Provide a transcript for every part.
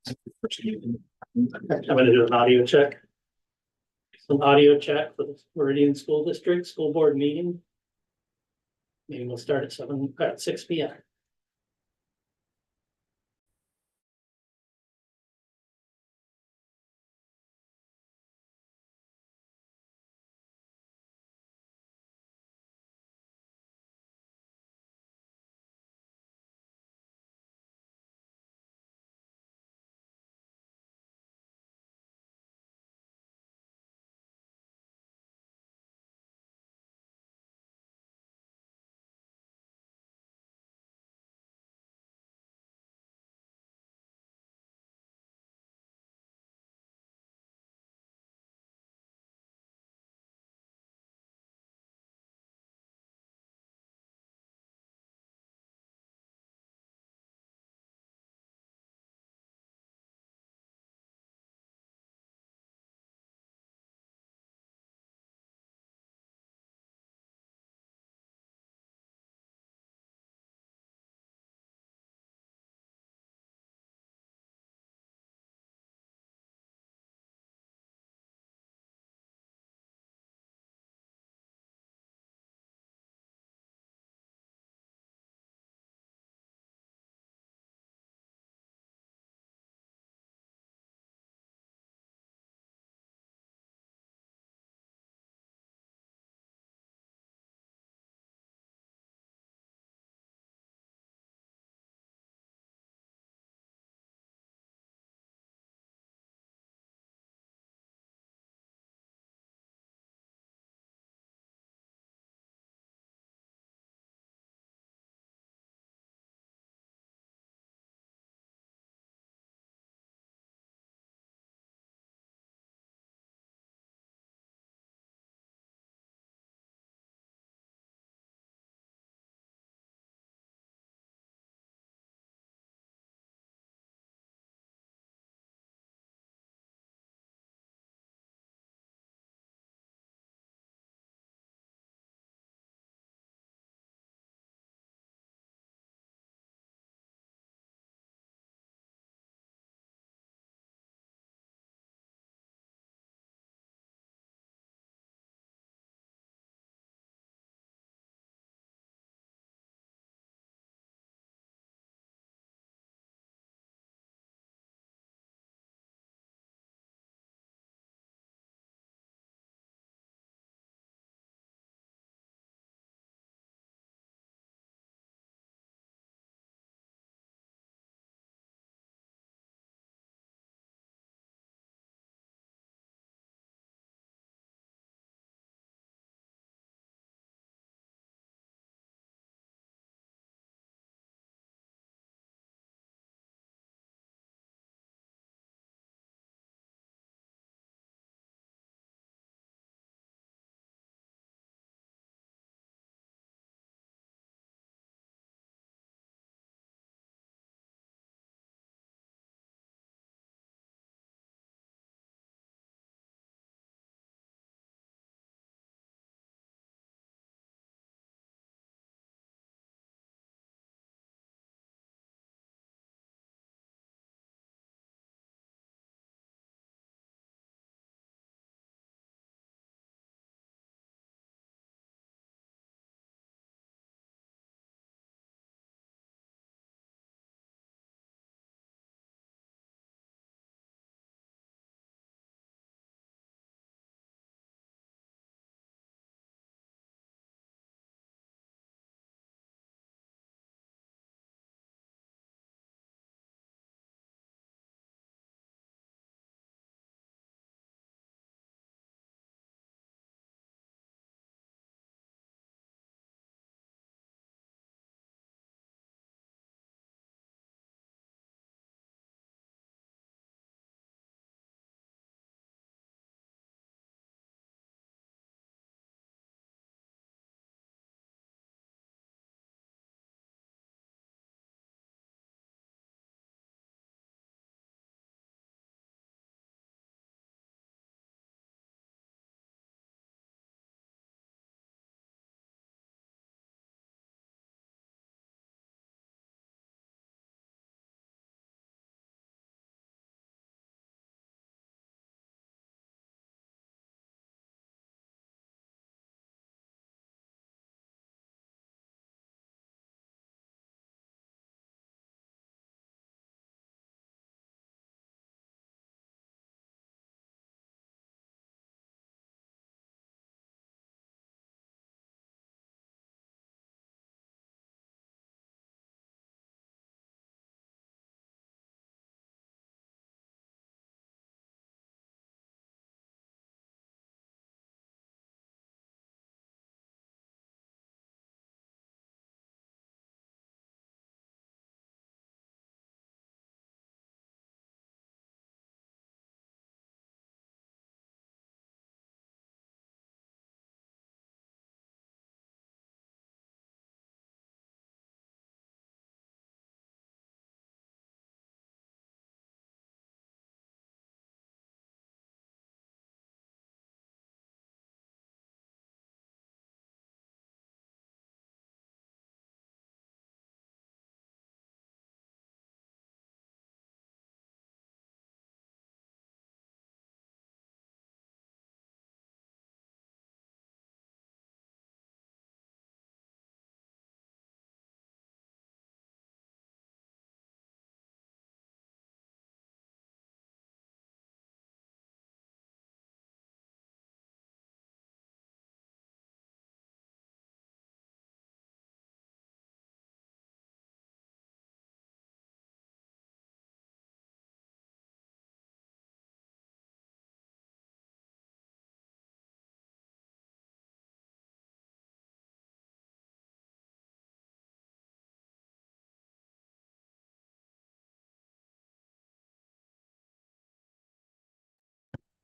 I'm gonna do an audio check. Some audio check for the Meridian School District School Board meeting. Meeting will start at 6 p.m.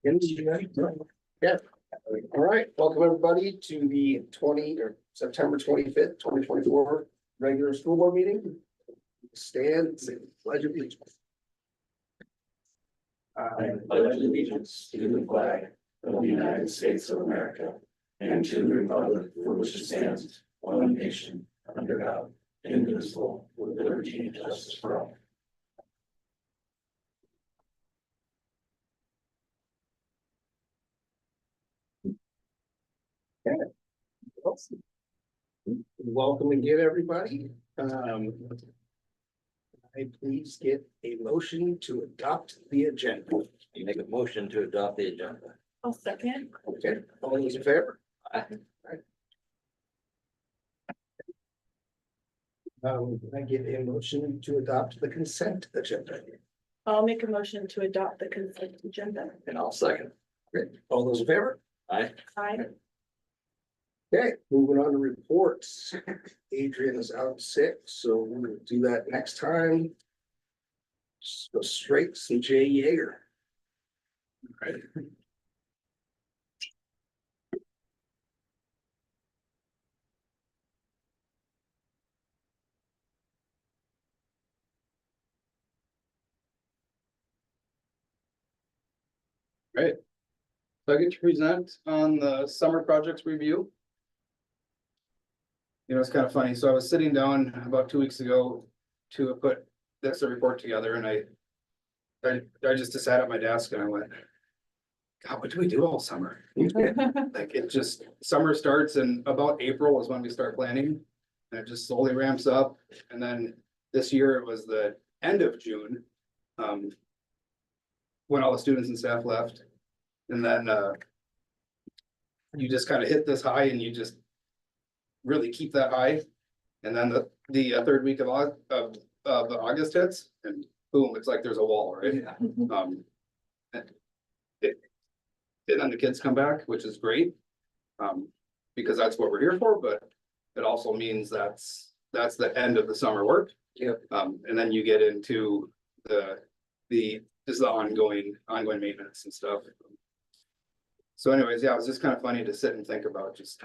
Yeah, all right, welcome everybody to the September 25th, 2024 regular school board meeting. Stand and say the pledge of allegiance. I pledge allegiance to the flag of the United States of America and to the republic for which it stands, one nation, under God, indivisible, with liberty and justice for all. Welcome again, everybody. I please get a motion to adopt the agenda. You make a motion to adopt the agenda. I'll second. Okay, all those in favor? Aye. I get a motion to adopt the consent agenda. I'll make a motion to adopt the consent agenda. And I'll second. Great, all those in favor? Aye. Aye. Okay, moving on to reports. Adrian is out sick, so we're gonna do that next time. Just go straight to CJ Yeager. Right. Right. So I get to present on the summer projects review. You know, it's kind of funny. So I was sitting down about 2 weeks ago to put this report together, and I just sat at my desk and I went, God, what do we do all summer? Like it just, summer starts and about April is when we start planning. And it just slowly ramps up. And then this year it was the end of June. When all the students and staff left. And then you just kind of hit this high and you just really keep that high. And then the third week of August hits and boom, it's like there's a wall, right? And then the kids come back, which is great. Because that's what we're here for, but it also means that's the end of the summer work. Yep. And then you get into just the ongoing maintenance and stuff. So anyways, yeah, it was just kind of funny to sit and think about, just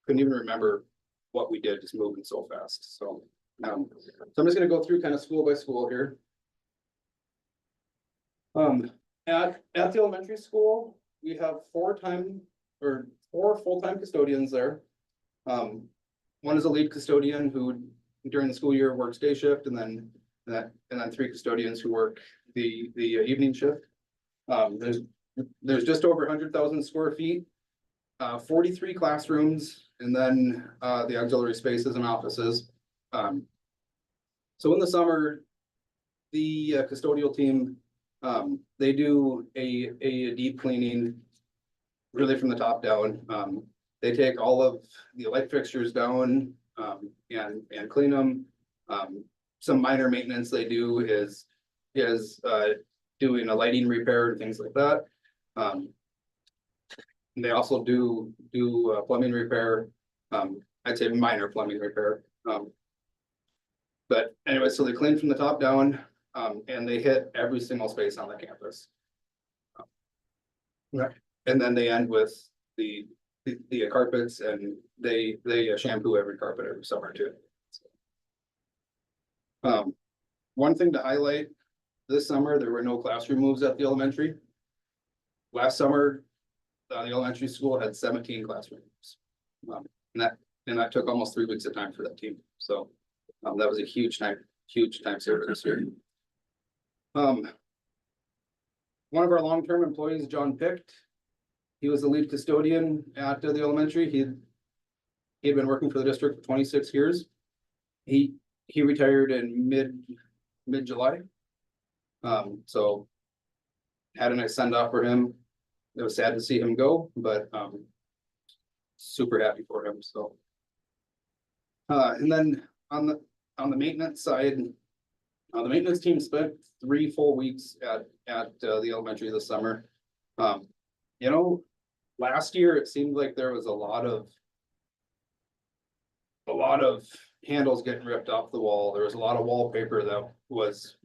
couldn't even remember what we did, just moving so fast. So I'm just gonna go through kind of school by school here. At the elementary school, we have four full-time custodians there. One is a lead custodian who during the school year works day shift, and then 3 custodians who work the evening shift. There's just over 100,000 square feet, 43 classrooms, and then the auxiliary spaces and offices. So in the summer, the custodial team, they do a deep cleaning, really from the top down. They take all of the light fixtures down and clean them. Some minor maintenance they do is doing a lighting repair and things like that. They also do plumbing repair. I'd say minor plumbing repair. But anyway, so they clean from the top down, and they hit every single space on the campus. And then they end with the carpets, and they shampoo every carpet every summer too. One thing to highlight, this summer, there were no classroom moves at the elementary. Last summer, the elementary school had 17 classrooms. And that took almost 3 weeks of time for that team. So that was a huge time saver this year. One of our long-term employees, John Picht, he was the lead custodian at the elementary. He had been working for the district for 26 years. He retired in mid-July. So had a nice send off for him. It was sad to see him go, but super happy for him. So and then on the maintenance side, the maintenance team spent 3 full weeks at the elementary this summer. You know, last year it seemed like there was a lot of handles getting ripped off the wall. There was a lot of wallpaper that was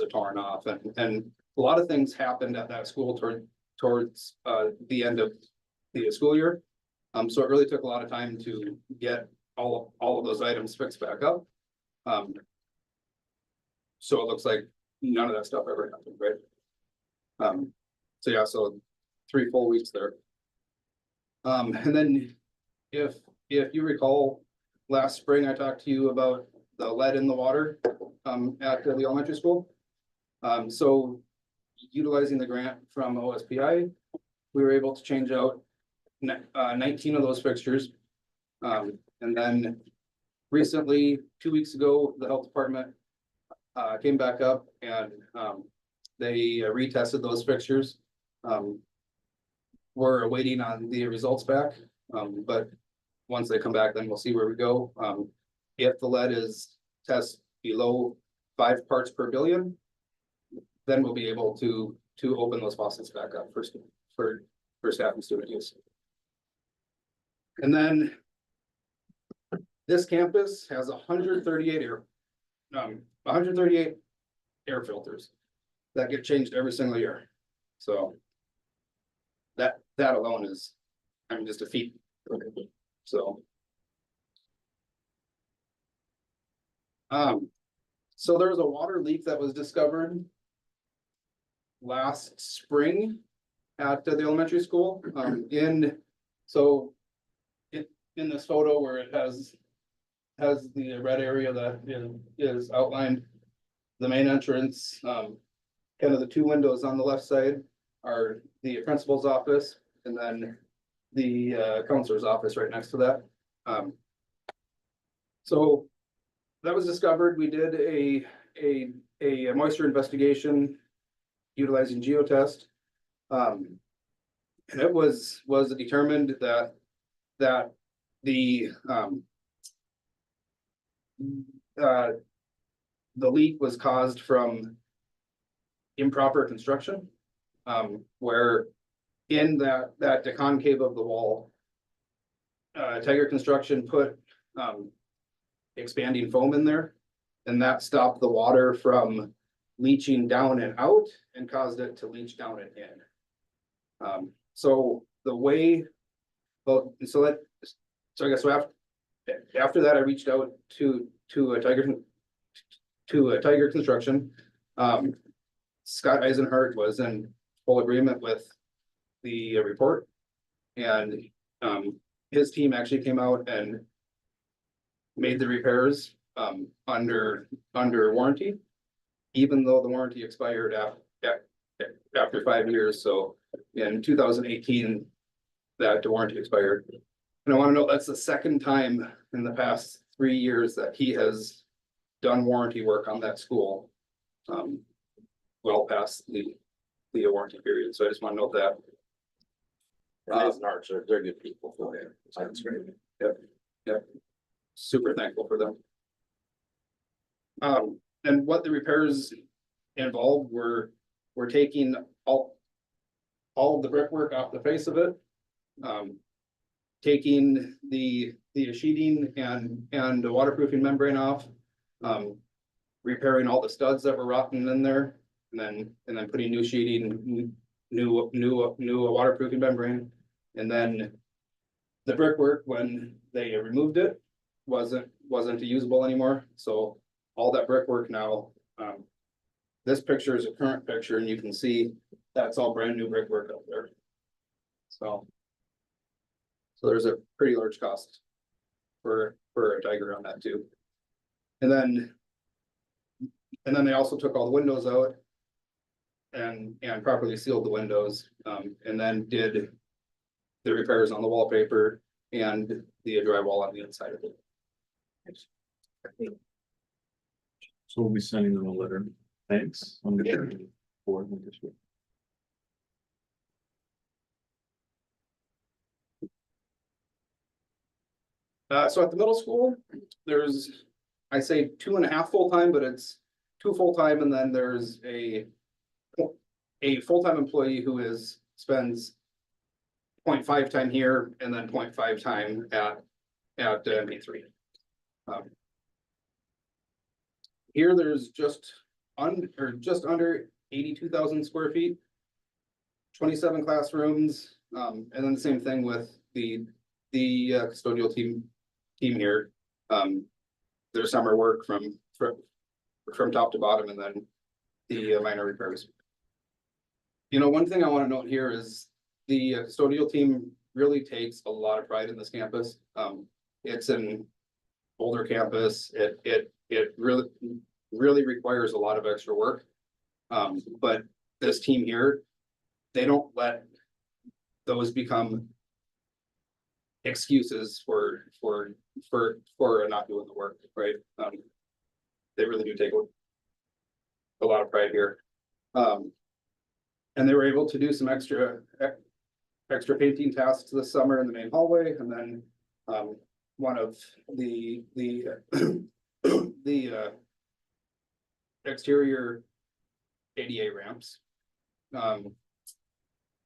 torn off, and a lot of things happened at that school towards the end of the school year. So it really took a lot of time to get all of those items fixed back up. So it looks like none of that stuff ever happened, right? So yeah, so 3 full weeks there. And then if you recall, last spring I talked to you about the lead in the water at the elementary school. So utilizing the grant from OSPI, we were able to change out 19 of those fixtures. And then recently, 2 weeks ago, the health department came back up and they retested those fixtures. We're waiting on the results back, but once they come back, then we'll see where we go. If the lead is test below 5 parts per billion, then we'll be able to open those faucets back up for staff and student use. And then this campus has 138 air filters that get changed every single year. So that alone is, I mean, just a feat. So. So there was a water leak that was discovered last spring at the elementary school. In this photo where it has the red area that is outlined, the main entrance, kind of the 2 windows on the left side are the principal's office, and then the counselor's office right next to that. So that was discovered. We did a moisture investigation utilizing geotest. And it was determined that the leak was caused from improper construction, where in that concave of the wall, Tiger Construction put expanding foam in there, and that stopped the water from leaching down and out and caused it to leach down and in. So the way, well, so I guess after that, I reached out to a Tiger Construction. Scott Eisenhart was in full agreement with the report, and his team actually came out and made the repairs under warranty, even though the warranty expired after 5 years. So in 2018, that the warranty expired. And I want to note that's the second time in the past 3 years that he has done warranty work on that school, well past the warranty period. So I just want to note that. They're good people. That's great. Yep. Super thankful for them. And what the repairs involved were taking all of the brickwork off the face of it, taking the sheething and the waterproofing membrane off, repairing all the studs that were rotten in there, and then putting new sheething, new waterproofing membrane, and then the brickwork, when they removed it, wasn't usable anymore. So all that brickwork now, this picture is a current picture, and you can see that's all brand new brickwork up there. So there's a pretty large cost for a Tiger on that too. And then they also took all the windows out and properly sealed the windows, and then did the repairs on the wallpaper and the drywall on the inside of it. So we'll be sending them a letter. Thanks. On the board with this. So at the middle school, there's, I say 2.5 full-time, but it's 2 full-time, and then there's a full-time employee who spends 0.5 time here and then 0.5 time at MP3. Here there's just under 82,000 square feet. 27 classrooms, and then the same thing with the custodial team here. Their summer work from top to bottom, and then the minor repairs. You know, one thing I want to note here is the custodial team really takes a lot of pride in this campus. It's an older campus. It really requires a lot of extra work. But this team here, they don't let those become excuses for not doing the work, right? They really do take a lot of pride here. And they were able to do some extra painting tasks this summer in the main hallway, and then one of the exterior ADA ramps.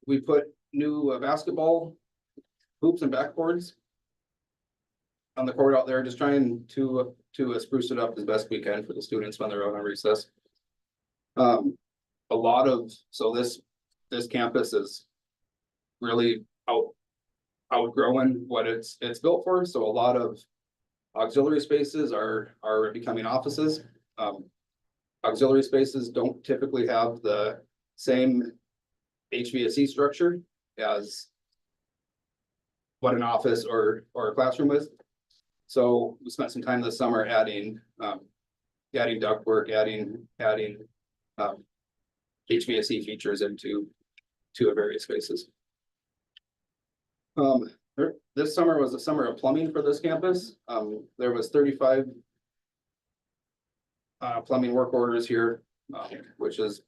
We put new basketball hoops and backboards on the court out there, just trying to spruce it up as best we can for the students when they're out on recess. This campus is really outgrowing what it's built for. So a lot of auxiliary spaces are becoming offices. Auxiliary spaces don't typically have the same HVAC structure as what an office or a classroom is. So we spent some time this summer adding ductwork, adding HVAC features into various spaces. This summer was a summer of plumbing for this campus. There was 35 plumbing work orders here, which is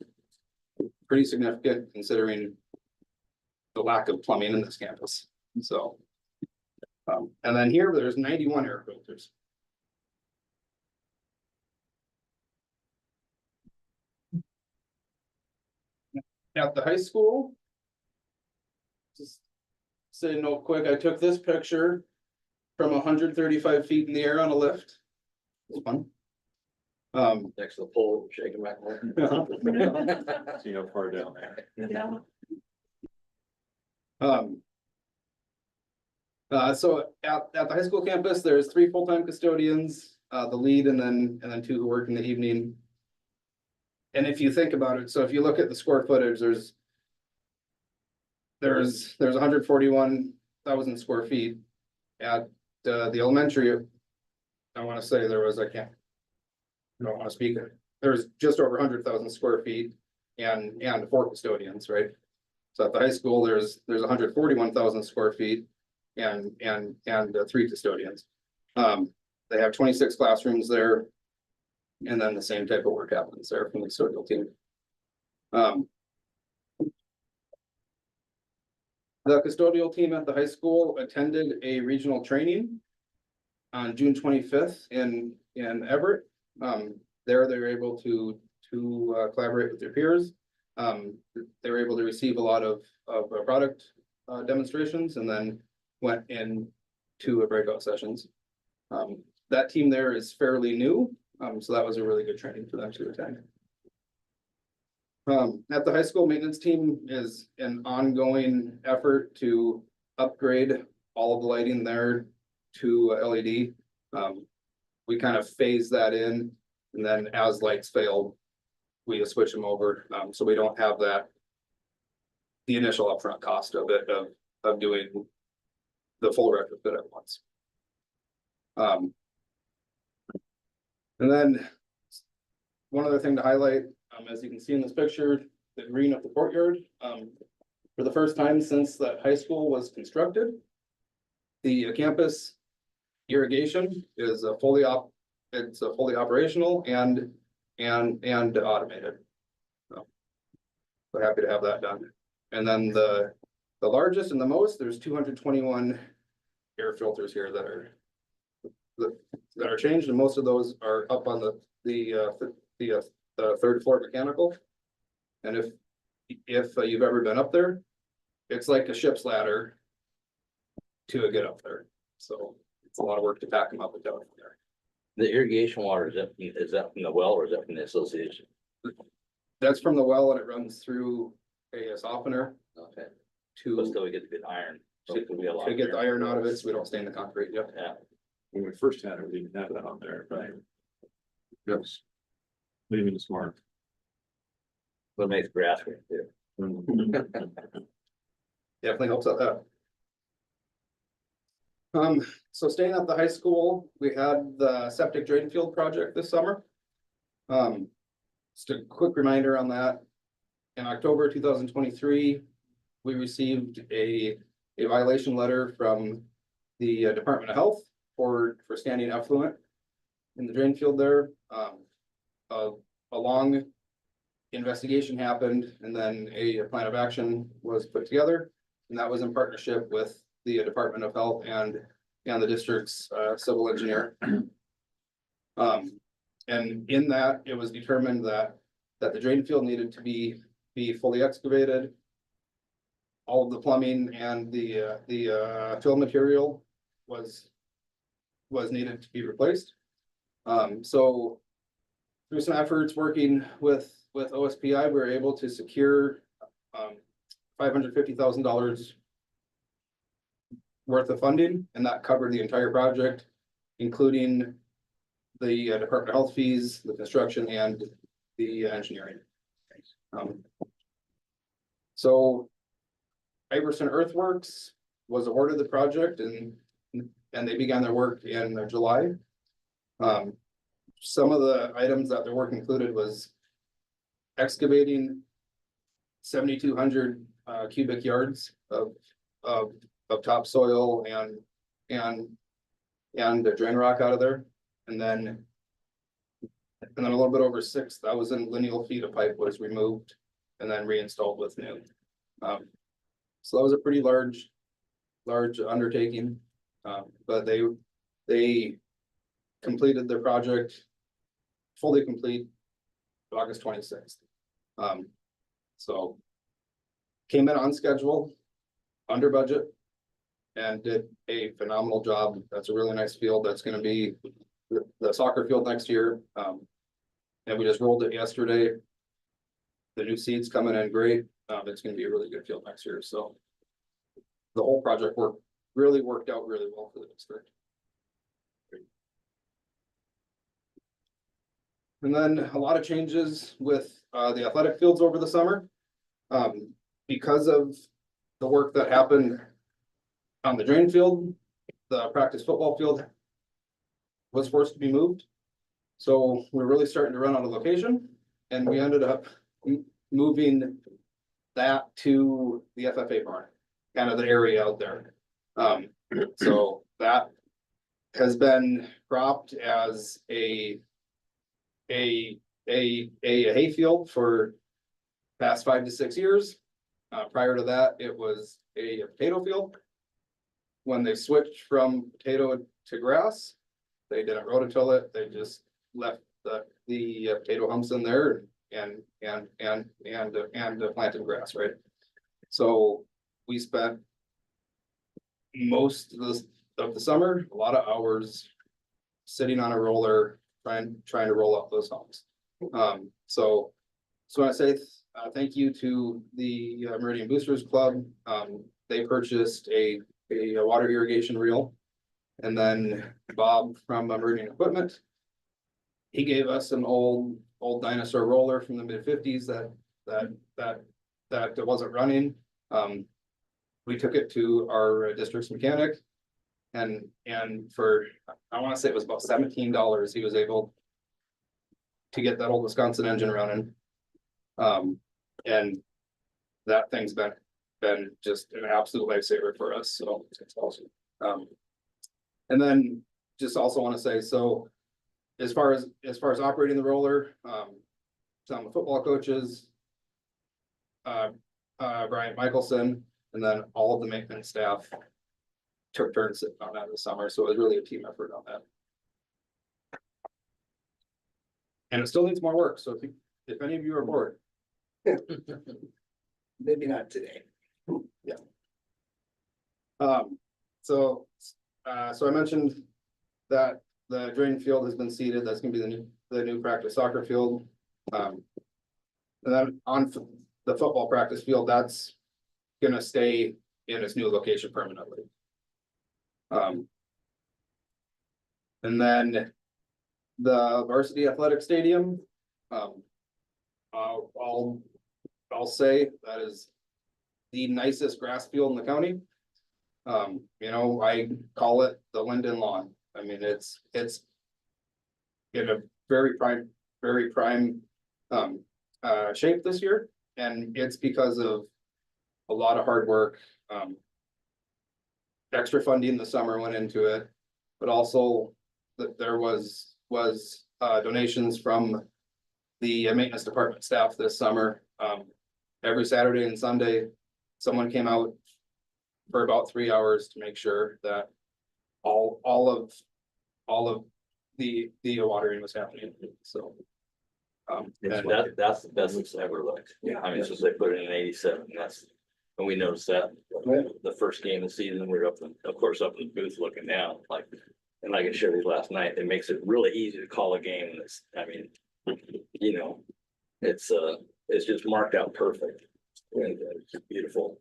pretty significant considering the lack of plumbing in this campus. So, and then here there's 91 air filters. At the high school, just say note quick, I took this picture from 135 feet in the air on a lift. It's fun. Next to the pole, shaking back. See how far down there. Yeah. So at the high school campus, there's 3 full-time custodians, the lead, and then 2 who work in the evening. And if you think about it, so if you look at the square footage, there's 141,000 square feet. At the elementary, I want to say there was, I don't want to speak, there's just over 100,000 square feet and 4 custodians, right? So at the high school, there's 141,000 square feet and 3 custodians. They have 26 classrooms there. And then the same type of work happens there from the custodial team. The custodial team at the high school attended a regional training on June 25th in Everett. There they were able to collaborate with their peers. They were able to receive a lot of product demonstrations, and then went into breakout sessions. That team there is fairly new. So that was a really good training for them to attend. At the high school, maintenance team is an ongoing effort to upgrade all of the lighting there to LED. We kind of phase that in, and then as lights fail, we switch them over. So we don't have the initial upfront cost of it, of doing the full retrofit at once. And then one other thing to highlight, as you can see in this picture, the green of the courtyard. For the first time since that high school was constructed, the campus irrigation is fully operational and automated. So happy to have that done. And then the largest and the most, there's 221 air filters here that are changed, and most of those are up on the 3rd floor mechanical. And if you've ever been up there, it's like a ship's ladder to get up there. So it's a lot of work to pack them up and down there. The irrigation water, is that from the well or is that from the association? That's from the well and it runs through a softener Okay, but to, still we get the good iron. So it could be a lot to get the there. iron out of it, so we don't stain the concrete, yep. Yeah, When we first had it, we didn't have that on there, right? Yes. Leaving is smart. but it makes grass green too. Definitely helps out that. So staying at the high school, we had the septic drain field project this summer. Just a quick reminder on that. In October 2023, we received a violation letter from the Department of Health for standing effluent in the drain field there. A long investigation happened and then a plan of action was put together. And that was in partnership with the Department of Health and the district's civil engineer. And in that, it was determined that the drain field needed to be fully excavated. All of the plumbing and the fill material was needed to be replaced. So through some efforts working with OSPI, we were able to secure $550,000 worth of funding, and that covered the entire project, including the Department of Health fees, the construction, and the engineering. So Iverson Earthworks was awarded the project and they began their work in July. Some of the items that their work included was excavating 7,200 cubic yards of topsoil and the drain rock out of there. And then a little bit over 6,000 lineal feet of pipe was removed and then reinstalled with new. So that was a pretty large undertaking. But they completed their project fully complete August 26th. So came in on schedule, under budget, and did a phenomenal job. That's a really nice field. That's going to be the soccer field next year. And we just rolled it yesterday. The new seeds coming in great. It's going to be a really good field next year. So the whole project worked out really well for the district. And then a lot of changes with the athletic fields over the summer. Because of the work that happened on the drain field, the practice football field was forced to be moved. So we're really starting to run out of location, and we ended up moving that to the FFA barn, kind of the area out there. So that has been cropped as a hayfield for past 5 to 6 years. Prior to that, it was a potato field. When they switched from potato to grass, they didn't rototill it. They just left the potato humps in there and planted grass, right? So we spent most of the summer, a lot of hours sitting on a roller, trying to roll out those humps. So I say thank you to the Meridian Boosters Club. They purchased a water irrigation reel, and then Bob from Meridian Equipment, he gave us an old dinosaur roller from the mid-50s that wasn't running. We took it to our district's mechanic, and for, I want to say it was about $17, he was able to get that old Wisconsin engine running. And that thing's been just an absolute lifesaver for us, so it's awesome. And then just also want to say, so as far as operating the roller, some of the football coaches, Brian Michelson, and then all of the maintenance staff took turns sitting on that this summer, so it was really a team effort on that. And it still needs more work, so if any of you are bored. Maybe not today. Yeah. So I mentioned that the drain field has been seeded. That's gonna be the new practice soccer field. And then on the football practice field, that's gonna stay in its new location permanently. And then the varsity athletic stadium, I'll say that is the nicest grass field in the county. You know, I call it the Linden Lawn. I mean, it's in a very prime shape this year, and it's because of a lot of hard work. Extra funding the summer went into it, but also that there was donations from the maintenance department staff this summer. Every Saturday and Sunday, someone came out for about 3 hours to make sure that all of the watering was happening, so. That's the best it's ever looked. Yeah. I mean, since they put it in '87, and we noticed that the first game of the season, we're of course, up in the booth looking down, like, and like I shared with you last night, it makes it really easy to call a game. And it's, I mean, you know, it's just marked out perfect. And it's beautiful.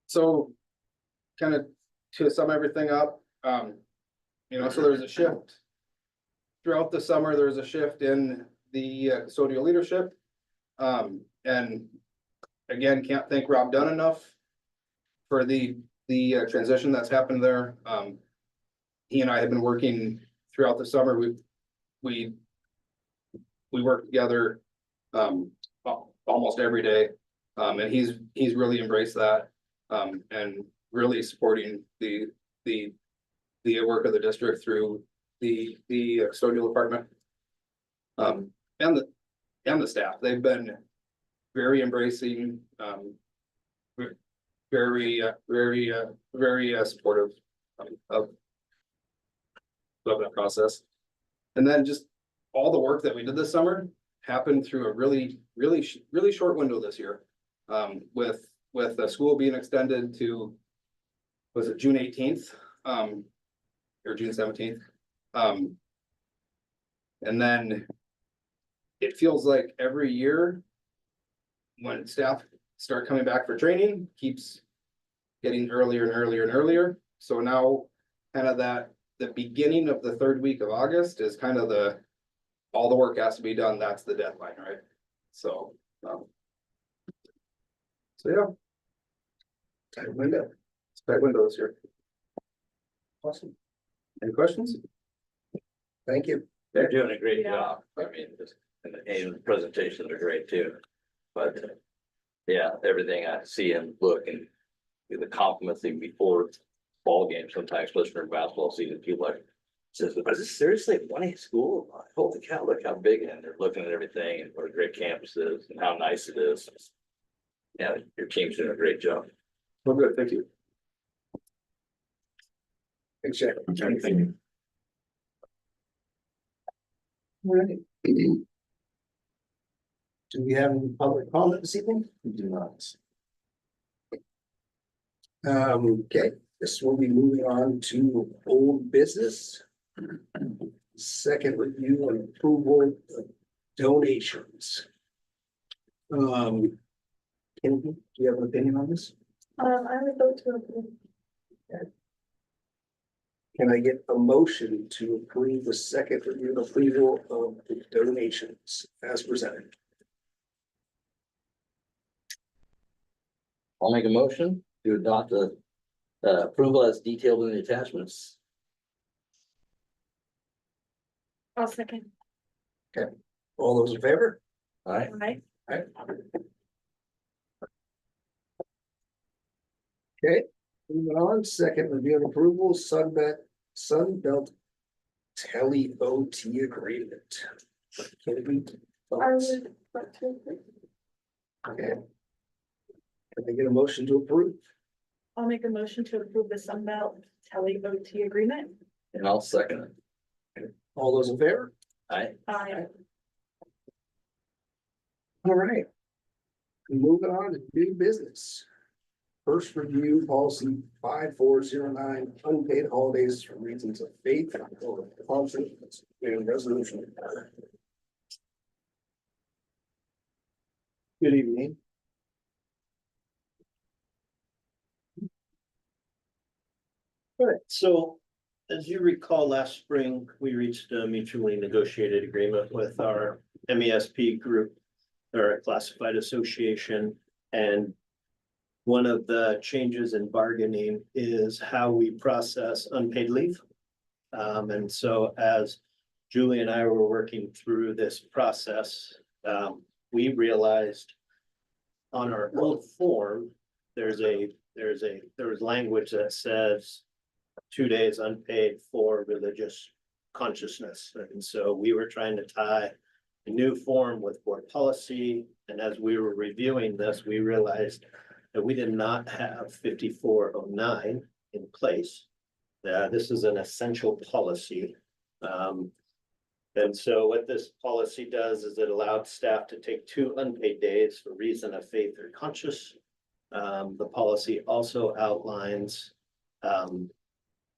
So, kind of to sum everything up, you know, so there's a shift. Throughout the summer, there was a shift in the custodial leadership. And again, can't thank Rob Dunn enough for the transition that's happened there. He and I have been working throughout the summer. We work together almost every day. And he's really embraced that. And really supporting the work of the district through the custodial department. And the staff, they've been very embracing, very supportive of that process. And then just all the work that we did this summer happened through a really short window this year. With the school being extended to, was it June 18th? Or June 17th? And then it feels like every year when staff start coming back for training, keeps getting earlier and earlier and earlier. So now kind of the beginning of the third week of August is kind of all the work has to be done. That's the deadline, right? So, yeah. Tight window. It's tight window this year. Awesome. Any questions? Thank you. They're doing a great Yeah. job. I mean, and the presentations are great too. But yeah, everything I see and look and the compliments even before ball games, sometimes, especially for basketball season, people like, says, is this seriously a 1A school? Holy cow, look how big, and they're looking at everything and what a great campus is and how nice it is. Yeah, your team's doing a great job. Well, good, thank you. Thanks, Jack. Thank you. All right. Do we have any public comment this evening? We do not. Okay, this will be moving on to old business. Second review and approval of donations. Kim, do you have an opinion on this? I would vote to approve. Can I get a motion to approve the second review and approval of the donations as presented? I'll make a motion to adopt the approval as detailed in the attachments. I'll second. All those in favor? All right. Right? Okay, moving on, second review and approval, Sunbelt Tele OT agreement. Can we? I would vote to approve. Okay. Can I get a motion to approve? I'll make a motion to approve the Sunbelt Tele OT agreement. And I'll second it. All those in favor? Aye. All right. Moving on to new business. First review policy 5409, unpaid holidays for reasons of faith or conscience and resolution. Good evening. All right, so as you recall, last spring, we reached a mutually negotiated agreement with our MESP group, or classified association, and one of the changes in bargaining is how we process unpaid leave. And so as Julie and I were working through this process, we realized on our old form, there was language that says 2 days unpaid for religious consciousness. And so we were trying to tie a new form with board policy. And as we were reviewing this, we realized that we did not have 5409 in place. This is an essential policy. And so what this policy does is it allowed staff to take 2 unpaid days for reason of faith or conscience. The policy also outlines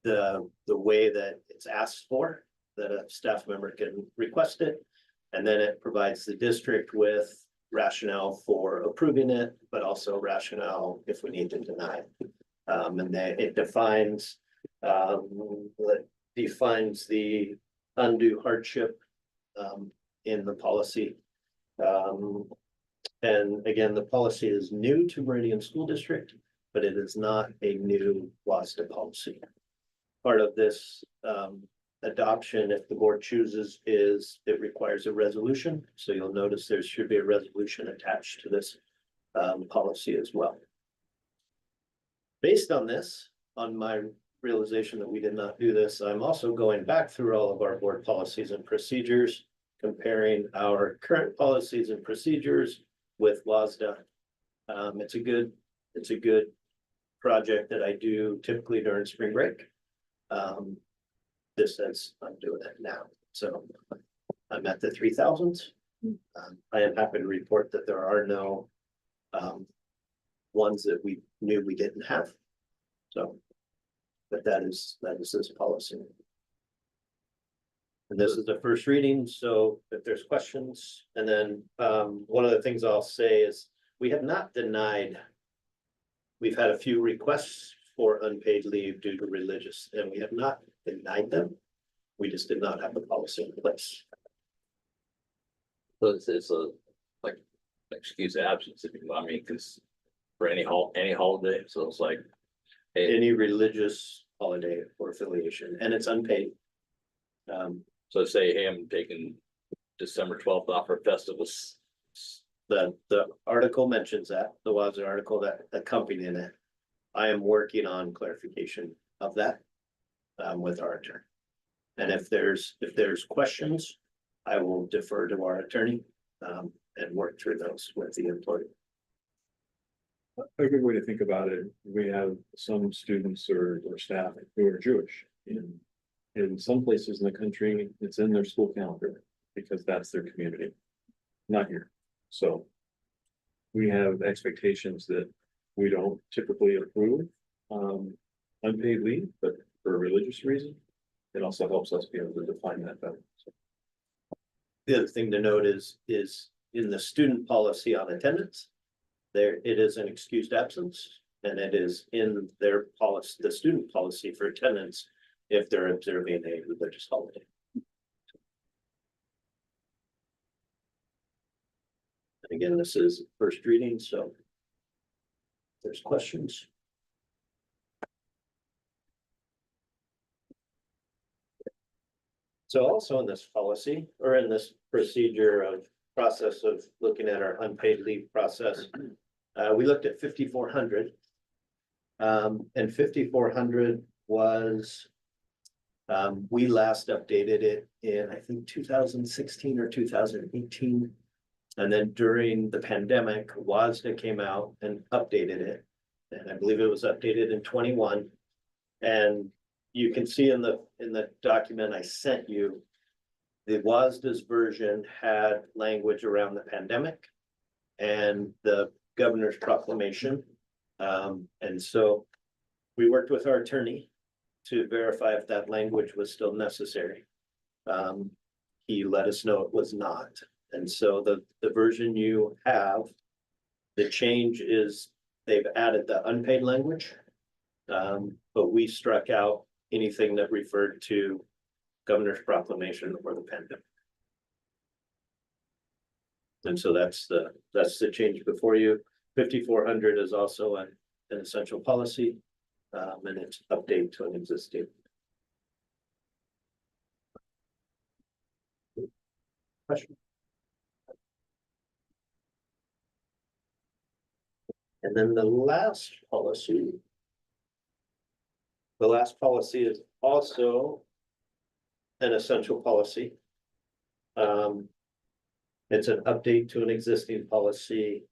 the way that it's asked for, that a staff member can request it. And then it provides the district with rationale for approving it, but also rationale if we need to deny it. And then it defines the undue hardship in the policy. And again, the policy is new to Meridian School District, but it is not a new WASDA policy. Part of this adoption, if the board chooses, is it requires a resolution. So you'll notice there should be a resolution attached to this policy as well. Based on this, on my realization that we did not do this, I'm also going back through all of our board policies and procedures, comparing our current policies and procedures with WASDA. It's a good project that I do typically during spring break. This says I'm doing it now, so I'm at the 3000s. I am happy to report that there are no ones that we knew we didn't have. So, but that is this policy. And this is the first reading, so if there's questions, and then one of the things I'll say is we have not denied. We've had a few requests for unpaid leave due to religious, and we have not denied them. We just did not have the policy in place. So it's a, like, excuse of absence, if you, I mean, because for any holiday, so it's like. Hey, Any religious holiday or affiliation, and it's unpaid. so say, hey, I'm taking December 12th off for festivals. The article mentions that, the WASDA article that accompanied it. I am working on clarification of that with our attorney. And if there's questions, I will defer to our attorney and work through those with the employee. A good way to think about it, we have some students or staff who are Jewish. In some places in the country, it's in their school calendar because that's their community, not here. So we have expectations that we don't typically approve unpaid leave, but for a religious reason, it also helps us be able to define that better. So. The other thing to note is in the student policy on attendance, there it is an excused absence, and it is in their policy, the student policy for attendance, if they're observing a religious holiday. And again, this is first reading, so if there's questions. So also in this policy, or in this procedure of process of looking at our unpaid leave process, we looked at 5400. And 5400 was, we last updated it in, I think, 2016 or 2018. And then during the pandemic, WASDA came out and updated it. And I believe it was updated in 21. And you can see in the document I sent you, the WASDA's version had language around the pandemic and the governor's proclamation. And so we worked with our attorney to verify if that language was still necessary. He let us know it was not. And so the version you have, the change is they've added the unpaid language. But we struck out anything that referred to governor's proclamation or the pandemic. And so that's the change before you. 5400 is also an essential policy, and it's update to an existing. Question. And then the last policy. The last policy is also an essential policy. It's an update to an existing policy.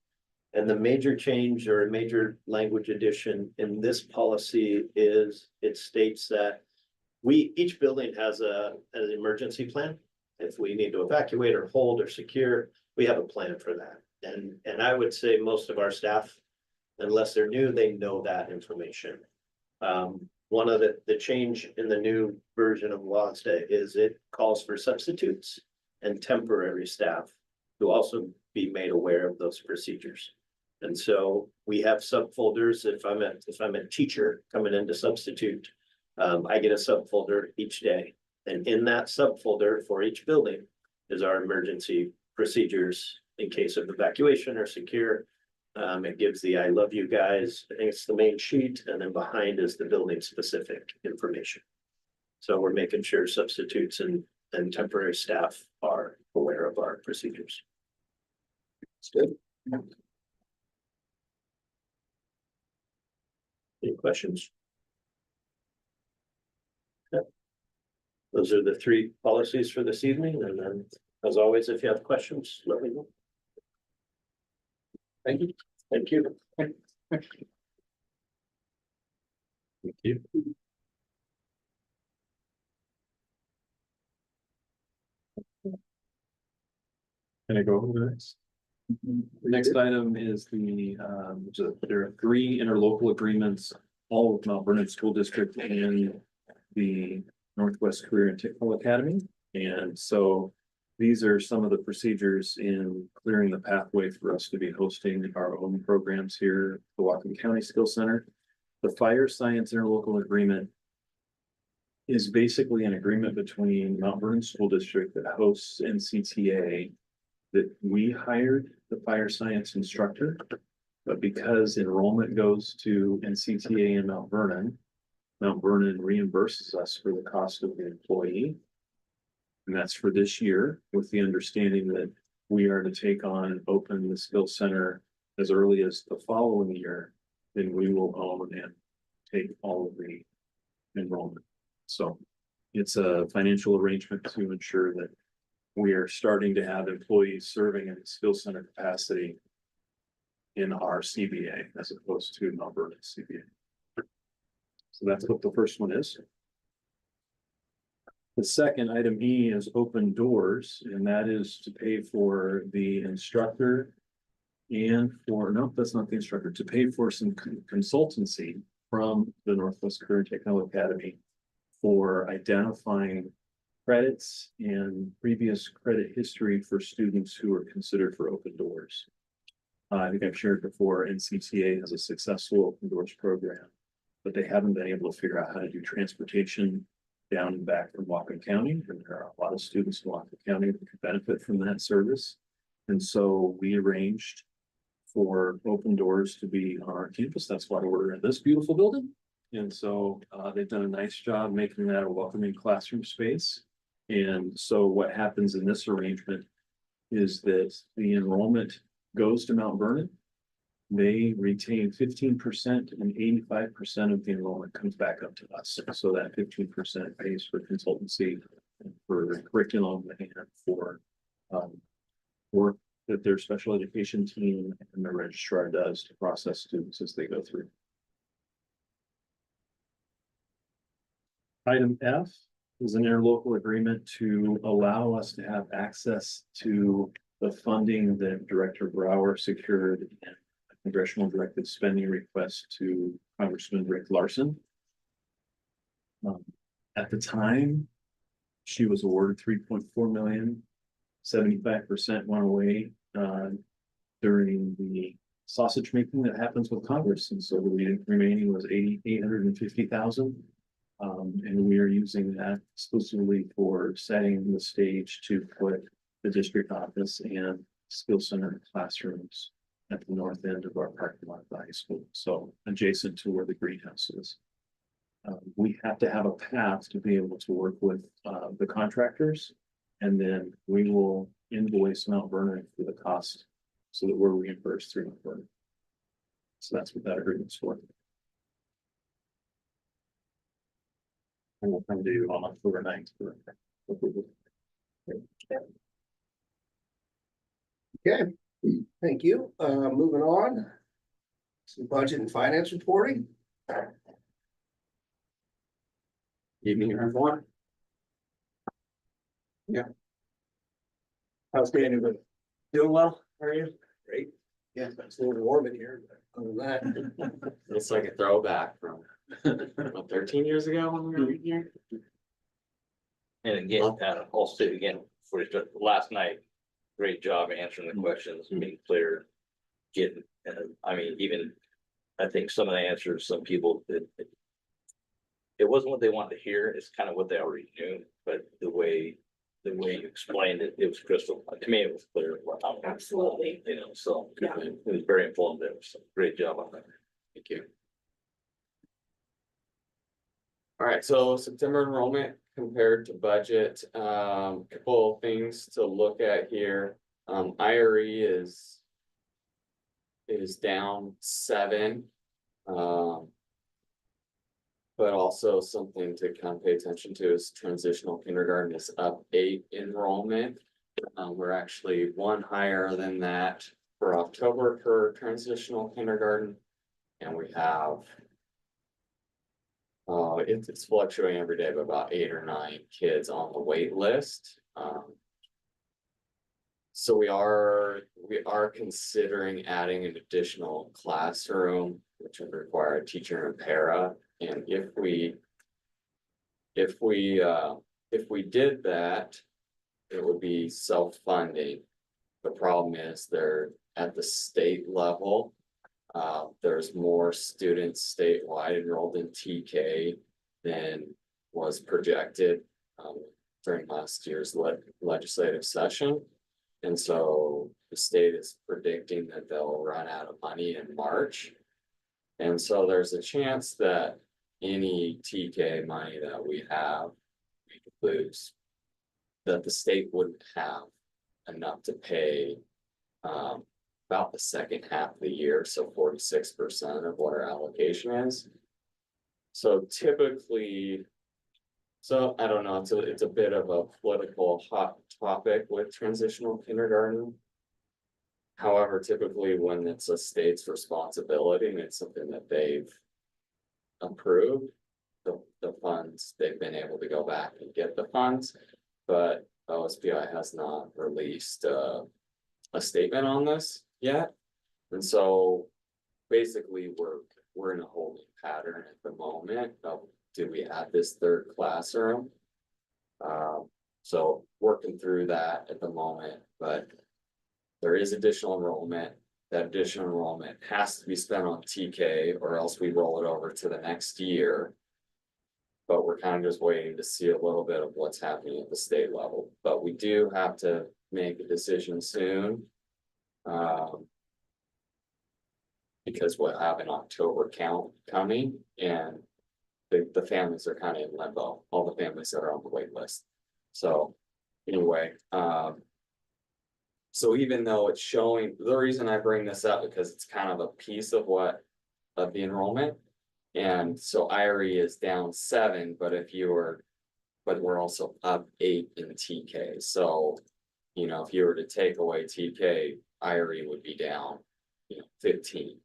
And the major change or a major language addition in this policy is it states that each building has an emergency plan. If we need to evacuate or hold or secure, we have a plan for that. And I would say most of our staff, unless they're new, they know that information. One of the change in the new version of WASDA is it calls for substitutes and temporary staff to also be made aware of those procedures. And so we have subfolders. If I'm a teacher coming in to substitute, I get a subfolder each day. And in that subfolder for each building is our emergency procedures in case of evacuation or secure. It gives the I love you guys. I think it's the main sheet, and then behind is the building specific information. So we're making sure substitutes and temporary staff are aware of our procedures. It's good. Any questions? Okay. Those are the three policies for this evening, and then as always, if you have questions, let me know. Thank you. Thank you. Thank you. Can I go over the next? The next item is there are 3 interlocal agreements, all with Mount Vernon School District and the Northwest Career and Technical Academy. And so these are some of the procedures in clearing the pathway for us to be hosting our own programs here at the Whatcom County Skills Center. The Fire Science Interlocal Agreement is basically an agreement between Mount Vernon School District that hosts NCTA, that we hired the fire science instructor, but because enrollment goes to NCTA in Mount Vernon reimburses us for the cost of the employee. And that's for this year, with the understanding that we are to take on, open the Skills Center as early as the following year, then we will own and take all of the enrollment. So it's a financial arrangement to ensure that we are starting to have employees serving in the Skills Center capacity in our CBA as opposed to Mount Vernon CBA. So that's what the first one is. The second item E is open doors, and that is to pay for the instructor and no, that's not the instructor, to pay for some consultancy from the Northwest Career and Technical Academy for identifying credits and previous credit history for students who are considered for open doors. I think I've shared before, NCTA has a successful open doors program, but they haven't been able to figure out how to do transportation down and back from Whatcom County. And there are a lot of students in Whatcom County that could benefit from that service. And so we arranged for open doors to be on our campus. That's why we're in this beautiful building. And so they've done a nice job making that a welcoming classroom space. And so what happens in this arrangement is that the enrollment goes to Mount Vernon. They retain 15% and 85% of the enrollment comes back up to us. So that 15% pays for consultancy, for curriculum, and for work that their special education team and the registrar does to process students as they go through. Item F is an interlocal agreement to allow us to have access to the funding that Director Brower secured in, I congressional directed spending request to Congressman Rick Larson. At the time, she was awarded 3.4 million. 75% went away during the sausage making that happens with Congress, and so the remaining was 850,000. And we are using that exclusively for setting the stage to put the district office and skill center classrooms at the north end of our parking lot of the high school, so adjacent to where the greenhouse is. We have to have a path to be able to work with the contractors, and then we will invoice Mount Vernon for the cost so that we're reimbursed through Mount Vernon. So that's what that agreement's for. And we'll come to you on October 9th. Okay, thank you. Moving on. Some budget and finance reporting. Evening, everyone. How's Daniel? Doing well. How are you? Great. Yeah, it's a little warm in here, but other than that. It's like a throwback from what, 13 years ago when we were here. And again, I'll say again, for last night, great job answering the questions, being clear. Getting, I mean, even, I think some of the answers, some people, it wasn't what they wanted to hear, it's kind of what they already knew, but the way you explained it, it was crystal, to me, it was clear. Absolutely. You know, so Yeah. it was very informative, so great job on that. Thank you. All right, so September enrollment compared to budget, couple of things to look at here. IRE is down 7. But also something to kind of pay attention to is transitional kindergarten is up 8 enrollment. We're actually 1 higher than that for October for transitional kindergarten. And we have it's fluctuating every day, but about 8 or 9 kids on the wait list. So we are considering adding an additional classroom, which would require a teacher and para. And if we did that, it would be self-funding. The problem is they're at the state level. There's more students statewide enrolled in TK than was projected during last year's legislative session. And so the state is predicting that they'll run out of money in March. And so there's a chance that any TK money that we have, we could lose. That the state wouldn't have enough to pay about the second half of the year, so 46% of what our allocation is. So typically, so I don't know, it's a bit of a political hot topic with transitional kindergarten. However, typically when it's a state's responsibility and it's something that they've approved, the funds, they've been able to go back and get the funds, but OSPI has not released a statement on this yet. And so basically we're in a holding pattern at the moment of, do we add this 3rd classroom? So working through that at the moment, but there is additional enrollment. That additional enrollment has to be spent on TK or else we roll it over to the next year. But we're kind of just waiting to see a little bit of what's happening at the state level, but we do have to make a decision soon. Because we'll have an October count coming and the families are kind of in limbo, all the families that are on the wait list. So anyway, so even though it's showing, the reason I bring this up because it's kind of a piece of the enrollment. And so IRE is down 7, but we're also up 8 in TK. So, you know, if you were to take away TK, IRE would be down, 15.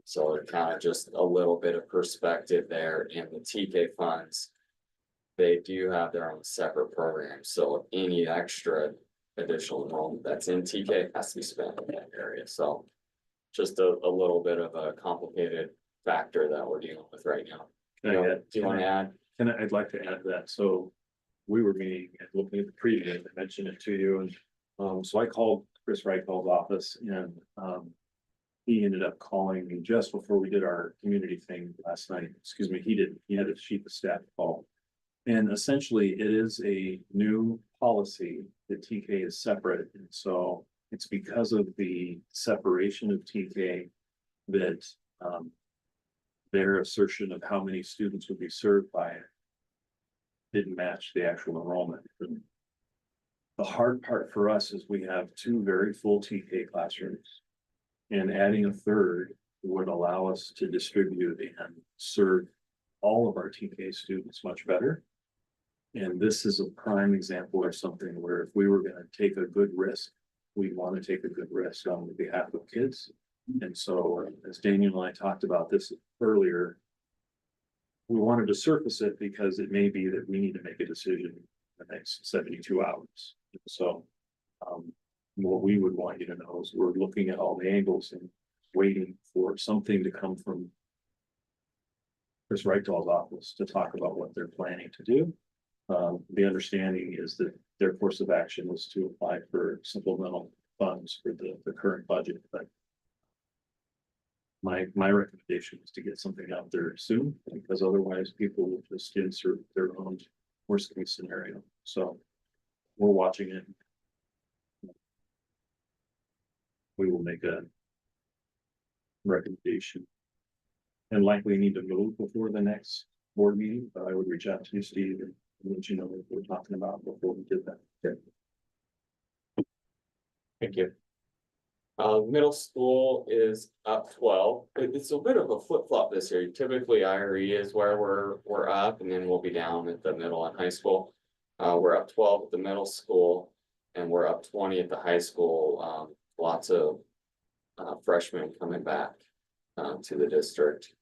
So it kind of just a little bit of perspective there. And the TK funds, they do have their own separate programs. So any extra additional enrollment that's in TK has to be spent in that area. So just a little bit of a complicated factor that we're dealing with right now. Can I add? Do you want to add? I'd like to add that, so we were meeting and looking at the preview, I mentioned it to you, and so I called Chris Reichfeld's office and he ended up calling me just before we did our community thing last night. Excuse me, he didn't, he had a chief of staff call. And essentially, it is a new policy that TK is separate, and so it's because of the separation of TK that their assertion of how many students would be served by it didn't match the actual enrollment. The hard part for us is we have 2 very full TK classrooms. And adding a third would allow us to distribute and serve all of our TK students much better. And this is a prime example of something where if we were gonna take a good risk, we want to take a good risk on behalf of kids. And so, as Daniel and I talked about this earlier, we wanted to surface it because it may be that we need to make a decision in the next 72 hours. So, what we would want you to know is we're looking at all the angles and waiting for something to come from Chris Reichfeld's office to talk about what they're planning to do. The understanding is that their course of action is to apply for supplemental funds for the current budget, but my recommendation is to get something out there soon, because otherwise people will just insert their own worst case scenario. So we're watching it. We will make a recommendation and likely need to move before the next board meeting, but I would reach out to you, Steve, and let you know what we're talking about before we did that. Okay. Thank you. Middle school is up 12. It's a bit of a flip flop this year. Typically IRE is where we're up, and then we'll be down at the middle and high school. We're up 12 at the middle school, and we're up 20 at the high school. Lots of freshmen coming back to the district.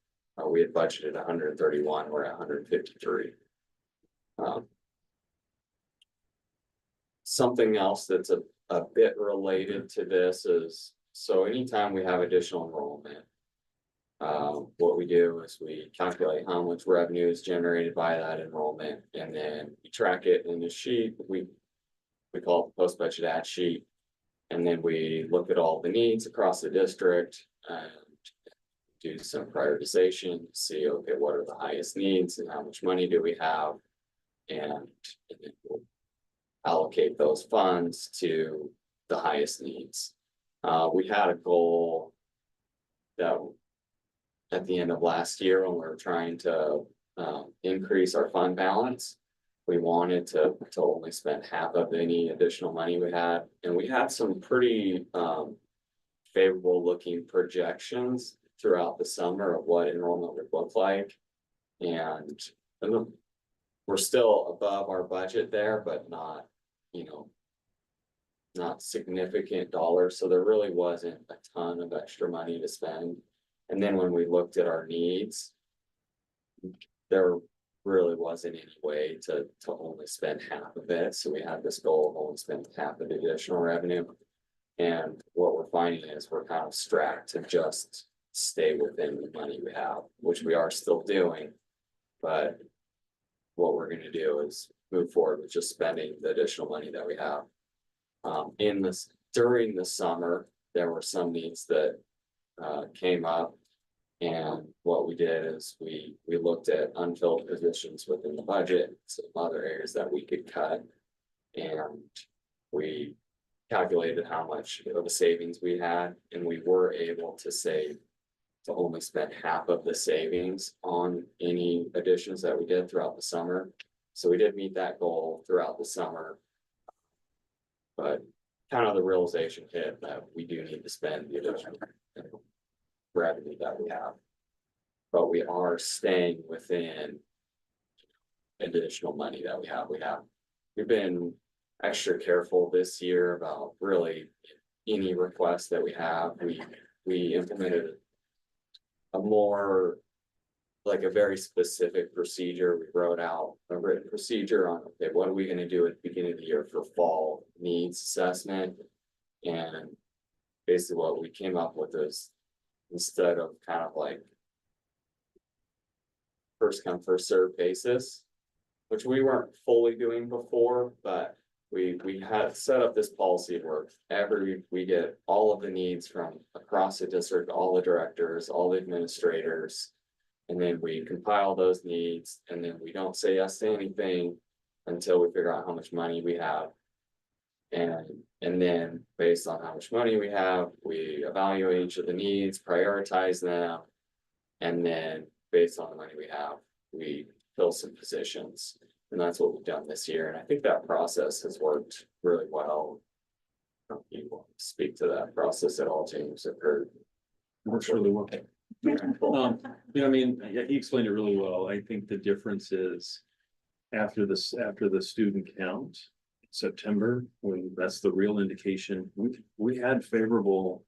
We had budgeted 131, we're at 153. Something else that's a bit related to this is, so anytime we have additional enrollment, what we do is we calculate how much revenue is generated by that enrollment, and then we track it in the sheet. We call it the post-budget ad sheet. And then we look at all the needs across the district and do some prioritization, see, okay, what are the highest needs and how much money do we have? And then we'll allocate those funds to the highest needs. We had a goal that at the end of last year when we were trying to increase our fund balance. We wanted to only spend half of any additional money we had, and we had some pretty favorable looking projections throughout the summer of what enrollment would look like. And we're still above our budget there, but not, not significant dollars. So there really wasn't a ton of extra money to spend. And then when we looked at our needs, there really wasn't any way to only spend half of it. So we had this goal of only spending half of the additional revenue. And what we're finding is we're kind of strapped to just stay within the money we have, which we are still doing. But what we're going to do is move forward with just spending the additional money that we have. During the summer, there were some needs that came up. And what we did is we looked at unfilled positions within the budget, some other areas that we could cut. And we calculated how much of a savings we had, and we were able to save to only spend half of the savings on any additions that we did throughout the summer. So we did meet that goal throughout the summer. But kind of the realization hit that we do need to spend the additional revenue that we have, but we are staying within additional money that we have. We've been extra careful this year about really any requests that we have. We implemented a more like a very specific procedure. We wrote out a written procedure on, okay, what are we going to do at the beginning of the year for fall needs assessment? And basically what we came up with is instead of kind of like first come, first served basis, which we weren't fully doing before, but we had set up this policy where every week we get all of the needs from across the district, all the directors, all the administrators. And then we compile those needs, and then we don't say yes to anything until we figure out how much money we have. And then based on how much money we have, we evaluate each of the needs, prioritize them. And then based on the money we have, we fill some positions. And that's what we've done this year. And I think that process has worked really well. You want to speak to that process at all, James? I've heard. Works really well. I mean, yeah, he explained it really well. I think the difference is after the student count, September, when that's the real indication, we had favorable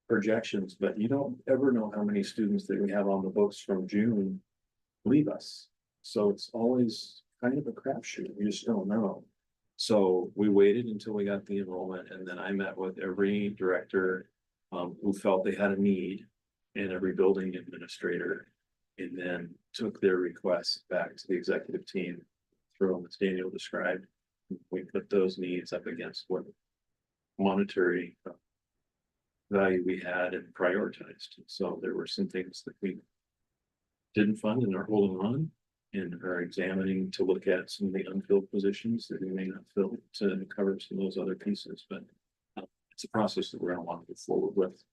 projections, but you don't ever know how many students that we have on the books from June leave us. So it's always kind of a crapshoot. We just don't know. So we waited until we got the enrollment, and then I met with every director who felt they had a need, and every building administrator, and then took their requests back to the executive team through them, as Daniel described. We put those needs up against what monetary value we had and prioritized. So there were some things that we didn't fund and are holding on, and are examining to look at some of the unfilled positions that we may not fill to cover some of those other pieces. But it's a process that we're gonna want to move forward with.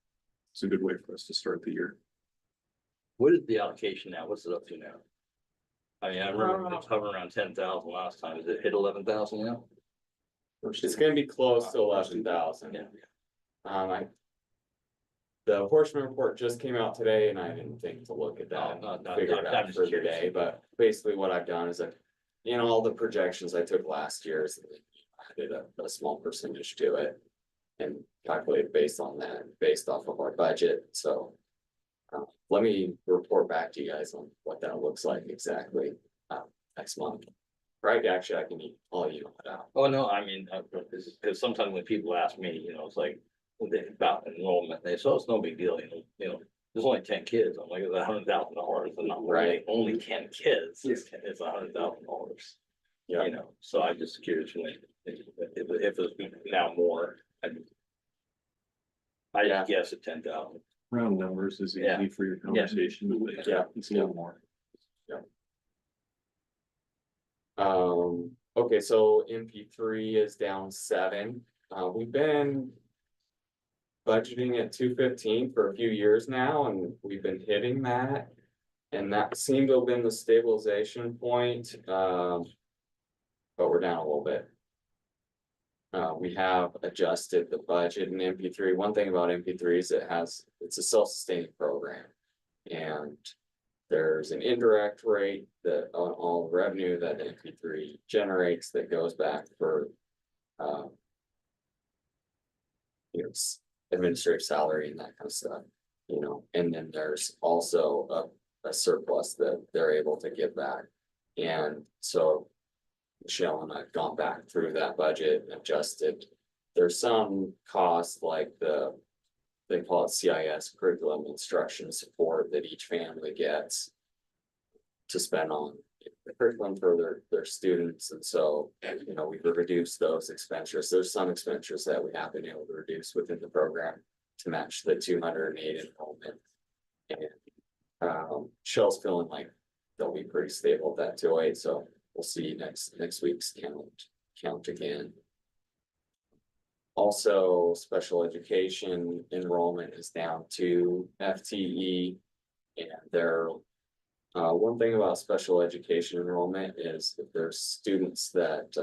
It's a good way for us to start the year. What is the allocation now? What's it up to now? I mean, I remember it was hovering around 10,000 last time. Is it hit 11,000 now? It's gonna be close to 11,000. Yeah. The Horseman report just came out today, and I didn't think to look at that, figure it I'm out just for the curious. day, but basically what I've done is all the projections I took last year, I did a small percentage to it. And calculated based on that, based off of our budget, so. Let me report back to you guys on what that looks like exactly, next month. Right, actually, I can all you know that out. Oh, no, I mean, because sometimes when people ask me, it's like, about enrollment, they say, oh, it's no big deal, there's only 10 kids. I'm like, it's $100,000, and not Right. only 10 kids, it's $100,000. Yeah. So I'm just curious when, if it's now more, I Yeah. just guess at 10,000. Round numbers is Yeah. easy for your conversation, but Yeah. it's a little more. Okay, so MP3 is down 7. We've been budgeting at 215 for a few years now, and we've been hitting that. And that seemed to have been the stabilization point, but we're down a little bit. We have adjusted the budget in MP3. One thing about MP3 is it's a self-sustaining program. And there's an indirect rate that on all revenue that MP3 generates that goes back for administrative salary and that kind of stuff, and then there's also a surplus that they're able to give back. And so Michelle and I've gone back through that budget and adjusted. There's some costs like they call it CIS, curriculum instruction support, that each family gets to spend on the curriculum for their students. And so, we've reduced those expenditures. There's some expenditures that we have been able to reduce within the program to match the 208 enrollment. And Michelle's feeling like they'll be pretty stable at that 208. So we'll see next week's count again. Also, special education enrollment is down to FTE, and one thing about special education enrollment is if there's students that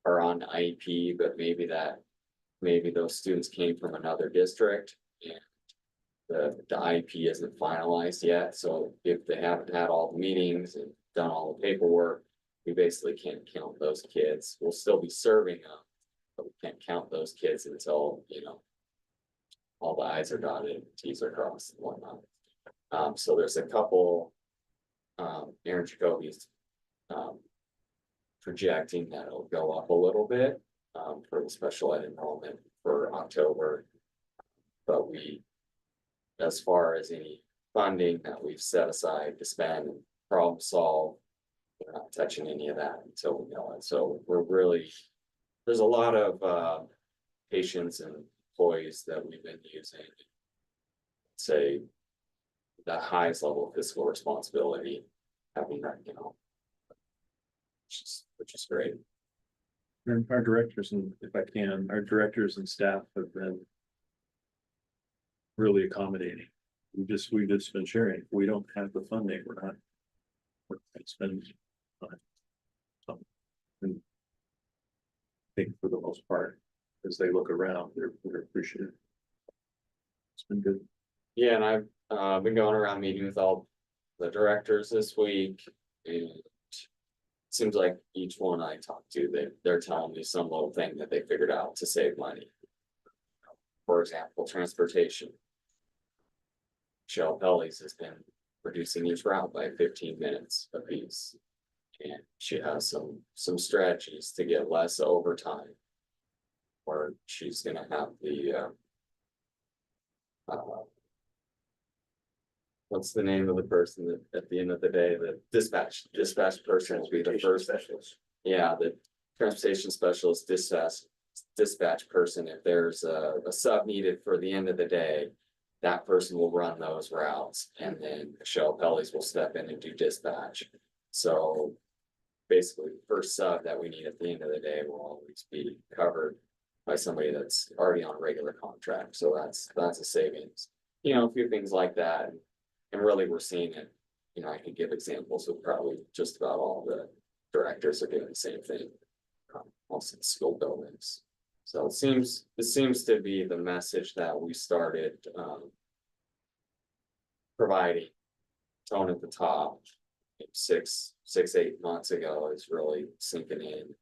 are on IEP, but maybe those students came from another district and the IEP isn't finalized yet. So if they haven't had all the meetings and done all the paperwork, we basically can't count those kids. We'll still be serving them, but we can't count those kids until, all the I's are dotted and T's are crossed and whatnot. So there's a couple, Aaron Jacoby's projecting that it'll go up a little bit for the special ed enrollment for October. But we as far as any funding that we've set aside to spend and problem solve, we're not touching any of that until we know it. So we're really, there's a lot of patients and employees that we've been using. Say the highest level of fiscal responsibility having that, which is great. And our directors, and if I can, our directors and staff have been really accommodating. We've just been sharing. If we don't have the funding, we're not gonna spend on it. So, and I think for the most part, as they look around, they're appreciative. It's been good. Yeah, and I've been going around meeting with all the directors this week, and it seems like each one I talk to, they're telling me some little thing that they figured out to save money. For example, transportation. Michelle Pelly's has been reducing each route by 15 minutes a piece. And she has some strategies to get less overtime. Or she's gonna have the what's the name of the person that at the end of the day, the dispatch person will be the first. Specialist. Yeah, the transportation specialist dispatch person, if there's a sub needed for the end of the day, that person will run those routes, and then Michelle Pelly's will step in and do dispatch. So basically, the first sub that we need at the end of the day will always be covered by somebody that's already on a regular contract. So that's a savings. A few things like that. And really, we're seeing it. I could give examples of probably just about all the directors are doing the same thing. Also in school buildings. So it seems to be the message that we started providing. Tone at the top 8 months ago is really sinking in.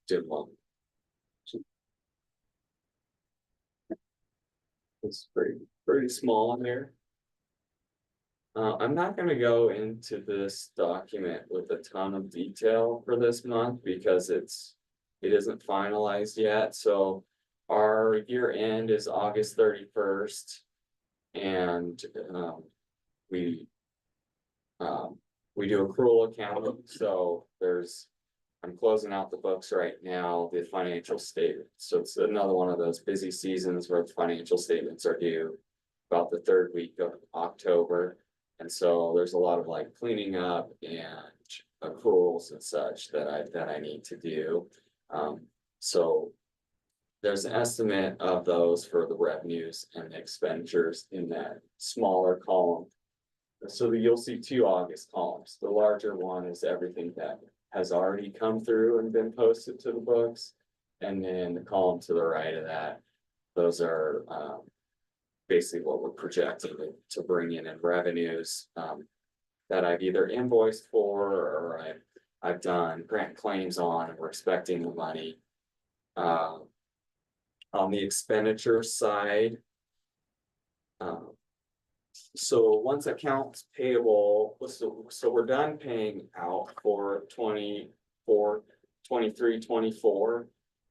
Did one. It's pretty small in there. I'm not gonna go into this document with a ton of detail for this month because it isn't finalized yet. So our year end is August 31st. And we do accrual accounting. So I'm closing out the books right now, the financial statement. So it's another one of those busy seasons where the financial statements are due about the third week of October. And so there's a lot of like cleaning up and accruals and such that I need to do. So there's an estimate of those for the revenues and the expenditures in that smaller column. So you'll see 2 August columns. The larger one is everything that has already come through and been posted to the books. And then the column to the right of that, those are basically what we're projecting to bring in revenues that I've either invoiced for or I've done grant claims on, and we're expecting the money. On the expenditure side, so once accounts payable, so we're done paying out for 24, 23, 24.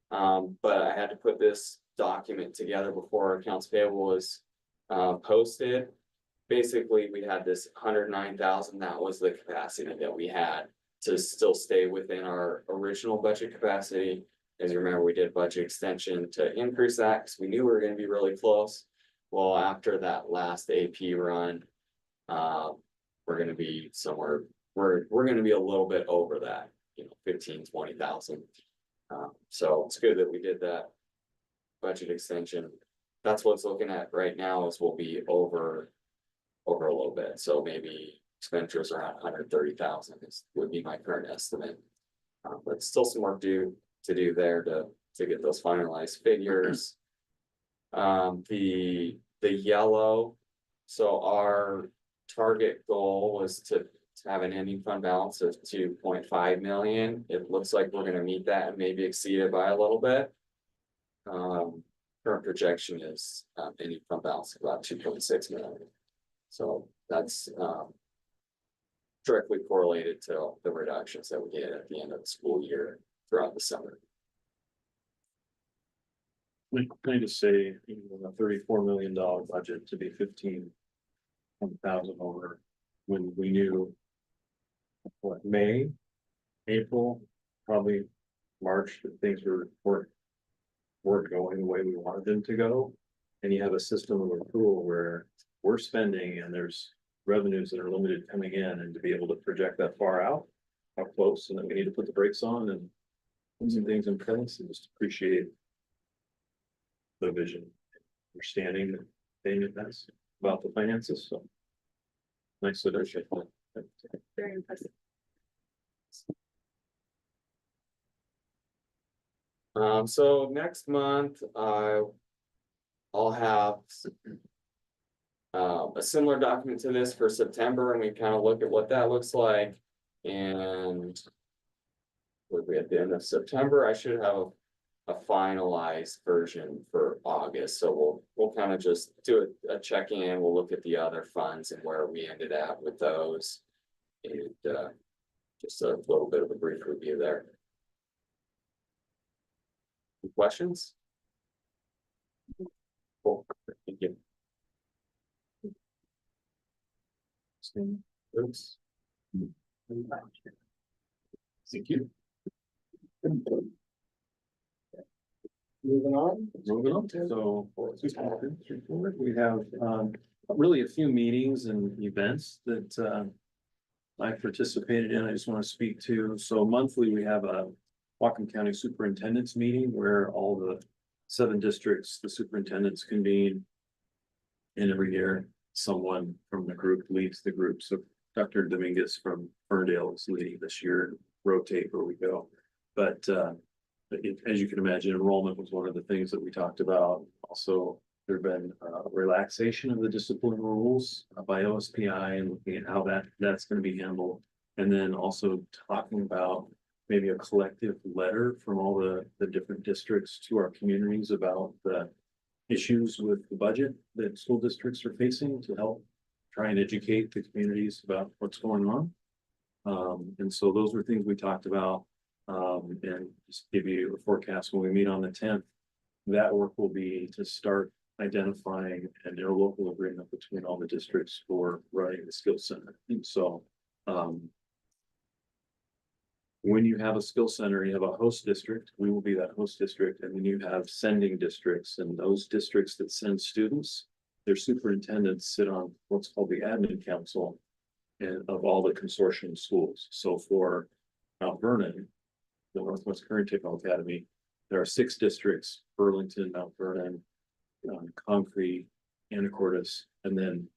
But I had to put this document together before accounts payable was posted. Basically, we had this 109,000. That was the capacity that we had to still stay within our original budget capacity. As you remember, we did budget extension to increase that because we knew we were going to be really close. Well, after that last AP run, we're going to be somewhere, we're going to be a little bit over that, 15, 20,000. So it's good that we did that budget extension. That's what's looking at right now is we'll be over a little bit. So maybe expenditures around 130,000 would be my current estimate. But still some work to do there to get those finalized figures. The yellow, so our target goal was to have an ending fund balance of 2.5 million. It looks like we're going to meet that and maybe exceed it by a little bit. Current projection is ending fund balance of about 2.6 million. So that's directly correlated to the reductions that we get at the end of the school year throughout the summer. We kind of say, a $34 million budget to be 15,000 over when we knew. What, May, April, probably March, that things weren't going the way we wanted them to go. And you have a system of accrual where we're spending and there's revenues that are limited coming in, and to be able to project that far out, how close, and then we need to put the brakes on and put some things in place and just appreciate the vision, understanding that Damien has about the finances, so. Nice leadership. Very impressive. So next month, I'll have a similar document to this for September, and we kind of look at what that looks like. And would be at the end of September, I should have a finalized version for August. So we'll kind of just do a check-in. We'll look at the other funds and where we ended up with those. And just a little bit of a brief review there. Any questions? Cool, thank you. Oops. Thank you. Moving on. Moving on, so we have really a few meetings and events that I participated in. I just want to speak to. So monthly, we have a Whatcom County Superintendent's meeting where all the 7 districts, the superintendents convene. And every year, someone from the group leads the group. So Dr. Dominguez from Ferndale is leading this year, rotate where we go. But as you can imagine, enrollment was one of the things that we talked about. Also, there have been relaxation of the discipline rules by OSPI and looking at how that's going to be handled. And then also talking about maybe a collective letter from all the different districts to our communities about the issues with the budget that school districts are facing to help try and educate the communities about what's going on. And so those were things we talked about. And just give you a forecast when we meet on the 10th, that work will be to start identifying an interlocal agreement between all the districts for running the skill center. And so, when you have a skill center, you have a host district, we will be that host district, and then you have sending districts, and those districts that send students, their superintendents sit on what's called the admin council and of all the consortium schools. So for Mount Vernon, the Northwest Current Technical Academy, there are 6 districts: Burlington, Mount Vernon, Concrete, Anacortes, and then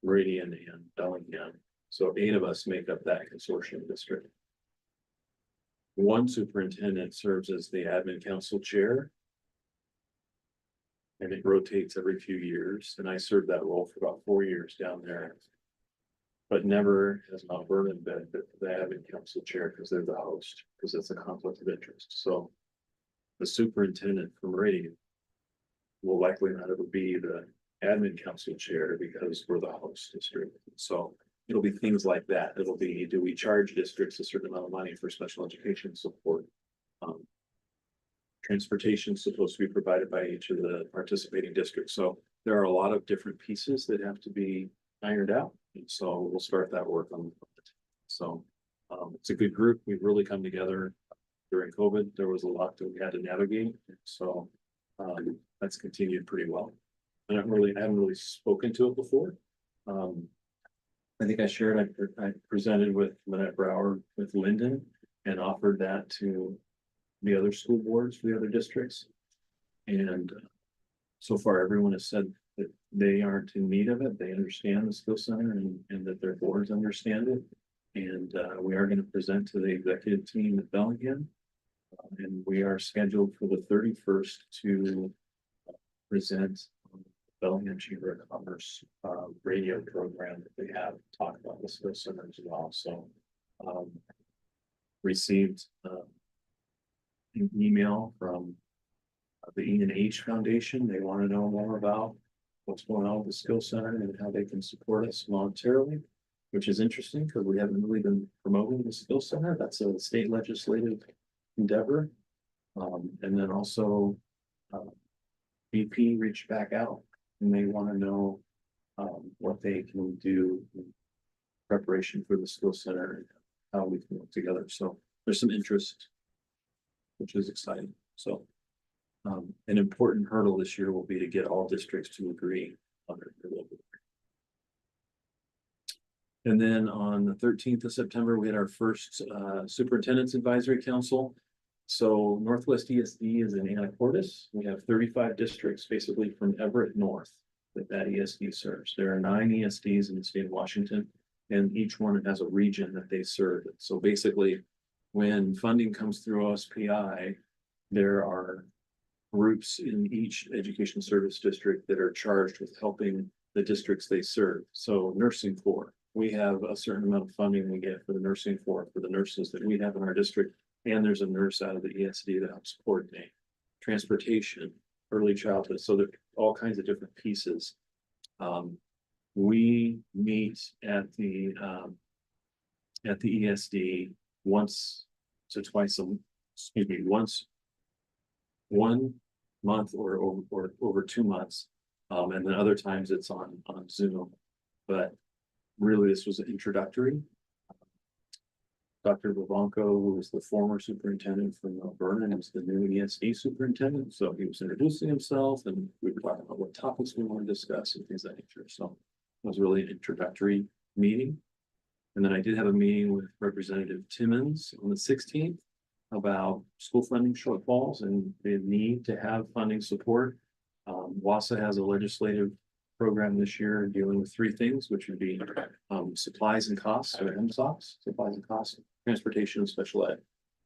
Meridian and Bellingham. So 8 of us make up that consortium district. One superintendent serves as the admin council chair. And it rotates every few years, and I served that role for about 4 years down there. But never has Mount Vernon been the admin council chair because they're the host, because it's a conflict of interest. So the superintendent for Meridian will likely not ever be the admin council chair because we're the host district. So it'll be things like that. It'll be, do we charge districts a certain amount of money for special education support? Transportation is supposed to be provided by each of the participating districts. So there are a lot of different pieces that have to be ironed out. And so we'll start that work on it. So it's a good group. We've really come together during COVID. There was a lot that we had to navigate. So that's continued pretty well. I haven't really spoken to it before. I think I shared, I presented with Lynette Brower with Linden and offered that to the other school boards for the other districts. And so far, everyone has said that they aren't in need of it. They understand the skill center and that their boards understand it. And we are going to present to the executive team at Bellingham. And we are scheduled for the 31st to present Bellingham Chamber of Commerce radio program that they have talked about the skill center as well. So received an email from the E&H Foundation. They want to know more about what's going on with the skill center and how they can support us monetarily, which is interesting because we haven't really been promoting the skill center. That's a state legislative endeavor. And then also BP reached back out and they want to know what they can do in preparation for the skill center and how we can work together. So there's some interest, which is exciting. So an important hurdle this year will be to get all districts to agree on their local. And then on the 13th of September, we had our first Superintendent's Advisory Council. So Northwest ESD is in Anacortes. We have 35 districts, basically from Everett north, that ESD serves. There are 9 ESDs in the state of Washington, and each one has a region that they serve. So basically, when funding comes through OSPI, there are groups in each education service district that are charged with helping the districts they serve. So nursing corps, we have a certain amount of funding we get for the nursing corps for the nurses that we have in our district. And there's a nurse out of the ESD that helps coordinate transportation, early childhood. So there are all kinds of different pieces. We meet at the ESD once to twice once 1 month or over 2 months. And then other times it's on Zoom. But really, this was introductory. Dr. Babanco, who was the former superintendent from Mount Vernon, was the new ESD superintendent. So he was introducing himself and we were talking about what topics we want to discuss and things of that nature. So it was really an introductory meeting. And then I did have a meeting with Representative Timmons on the 16th about school funding shortfalls and the need to have funding support. WASA has a legislative program this year dealing with 3 things, which would be supplies and costs, or MSOCs, supplies and costs, transportation and special ed.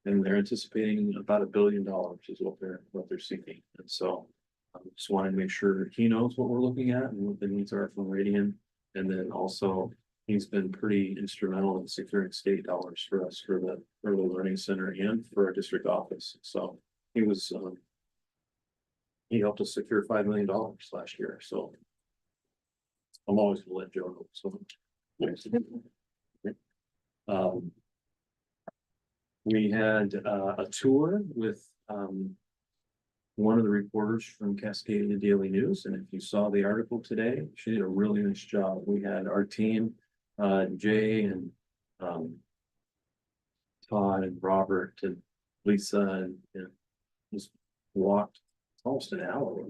And they're anticipating about $1 billion is what they're seeking. And so I just wanted to make sure he knows what we're looking at and what the needs are from MERIDIAN. And then also he's been pretty instrumental in securing state dollars for us for the early learning center and for our district office. So he was he helped us secure $5 million last year. So I'm always gonna let Joe know. So we had a tour with one of the reporters from Cascadia Daily News, and if you saw the article today, she did a really nice job. We had our team, Jay and Todd and Robert and Lisa, and just walked almost an hour,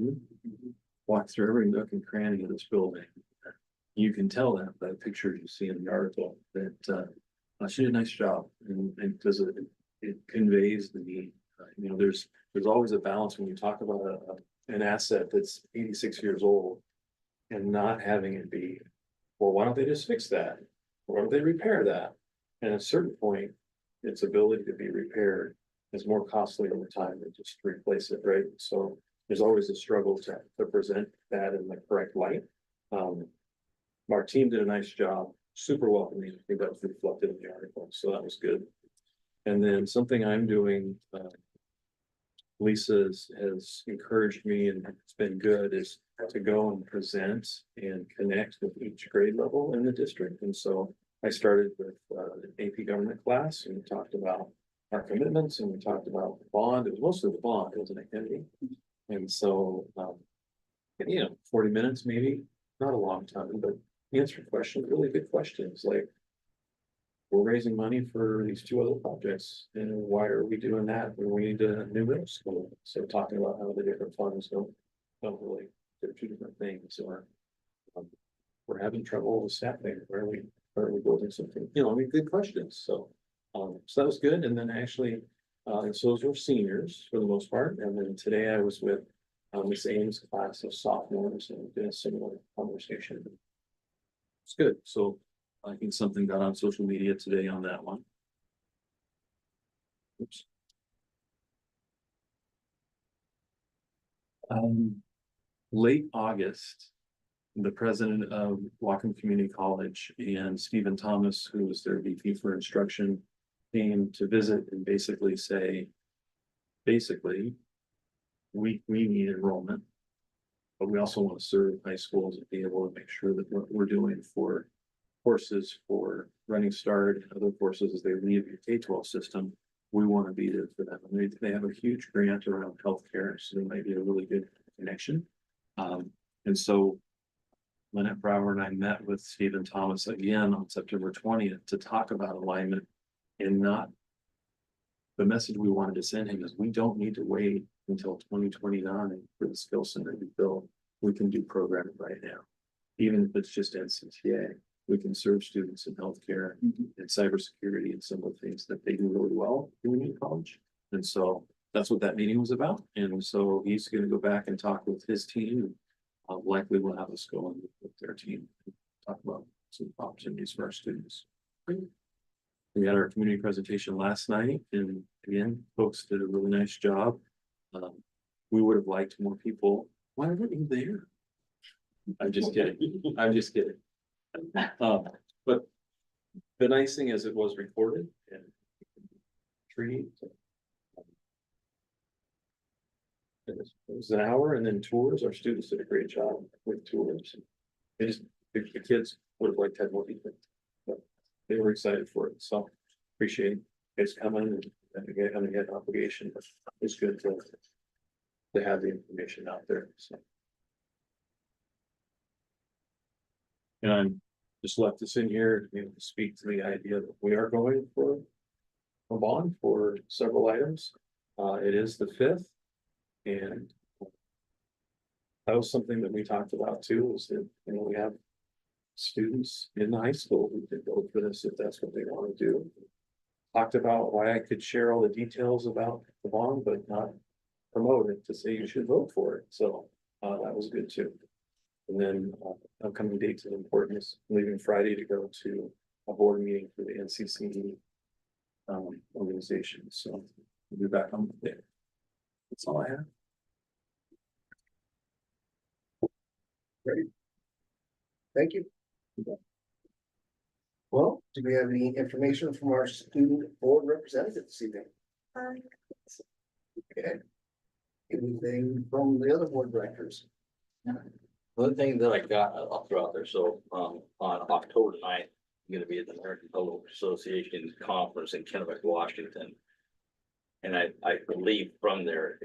walked through every nook and cranny of this building. You can tell that by the pictures you see in the article that she did a nice job, and because it conveys the need. You know, there's always a balance when you talk about an asset that's 86 years old and not having it be, well, why don't they just fix that? Or why don't they repair that? And at a certain point, its ability to be repaired is more costly over time than just to replace it, right? So there's always a struggle to present that in the correct light. Our team did a nice job, super welcoming. I think that was reflected in the article, so that was good. And then something I'm doing, Lisa has encouraged me, and it's been good, is to go and present and connect with each grade level in the district. And so I started with an AP government class, and we talked about our commitments, and we talked about the bond. It was mostly the bond, it was an activity. And so, 40 minutes, maybe, not a long time, but answer questions, really good questions, like, we're raising money for these 2 other projects, and why are we doing that when we need a new middle school? So talking about how the different funds don't really, they're 2 different things, or we're having trouble with staffing, where are we building something? Good questions. So that was good. And then actually, so those were seniors for the most part. And then today I was with Miss Ames' class of sophomores and did a similar conversation. It's good. So I think something got on social media today on that one. Oops. Late August, the president of Whatcom Community College and Stephen Thomas, who was their VP for instruction, came to visit and basically say, we need enrollment, but we also want to serve high schools and be able to make sure that what we're doing for courses for Running Start and other courses as they leave your K-12 system, we want to be there for them. And they have a huge grant around healthcare, so they might be a really good connection. And so Lynette Brower and I met with Stephen Thomas again on September 20th to talk about alignment and not. The message we wanted to send him is we don't need to wait until 2029 for the skill center to be built. We can do programming right now. Even if it's just NCTA, we can serve students in healthcare and cybersecurity and some of the things that they do really well in community college. And so that's what that meeting was about. And so he's going to go back and talk with his team. Likely we'll have us go in with their team, and talk about some opportunities for our students. We had our community presentation last night, and again, folks did a really nice job. We would have liked more people. Why weren't you there? I'm just kidding. I'm just kidding. But the nice thing is it was recorded and treated. It was an hour, and then tours. Our students did a great job with tours. The kids would have liked to have more people, but they were excited for it. So appreciate you guys coming and again, having an obligation. But it's good to have the information out there. So. And I'm just left this in here to speak to the idea that we are going for a bond for several items. It is the 5th. And that was something that we talked about too, is that, we have students in the high school who could vote for this if that's what they want to do. Talked about why I could share all the details about the bond, but not promote it to say you should vote for it. So that was good too. And then upcoming dates of importance, leaving Friday to go to a board meeting for the NCCE organization. So we'll be back on Monday. That's all I have. Great. Thank you. Well, do we have any information from our student board representative this evening? Okay. Anything from the other board directors? One thing that I got, I'll throw out there, so, on October 9th, I'm gonna be at the American Public Association Conference in Kennebec, Washington. And I believe from there,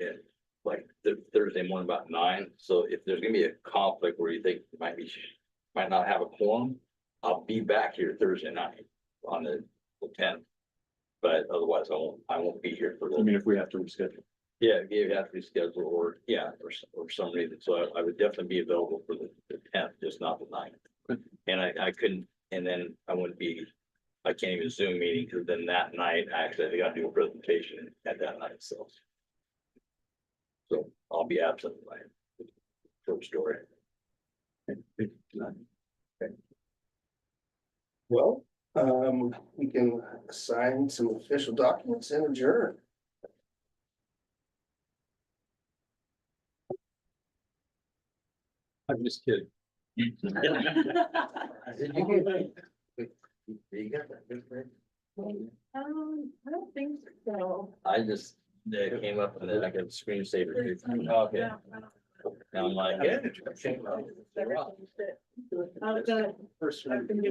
like Thursday morning about 9, so if there's gonna be a conflict where you think you might not have a quorum, I'll be back here Thursday night on the 10th. But otherwise, I won't be here for I the, mean, if we have to reschedule. yeah, you have to reschedule or some reason, so I would definitely be available for the 10th, just not the 9th. And I couldn't, and then I can't even Zoom meeting, because then that night, actually, I gotta do a presentation at that night, so. So I'll be absent by short story. Well, we can assign some official documents and adjourn. I'm just kidding. Did you get you got that good friend? I don't think so. I just, they came up and then I got a screensaver. Okay, No, I don't- now I'm like, yeah. I've got- I've been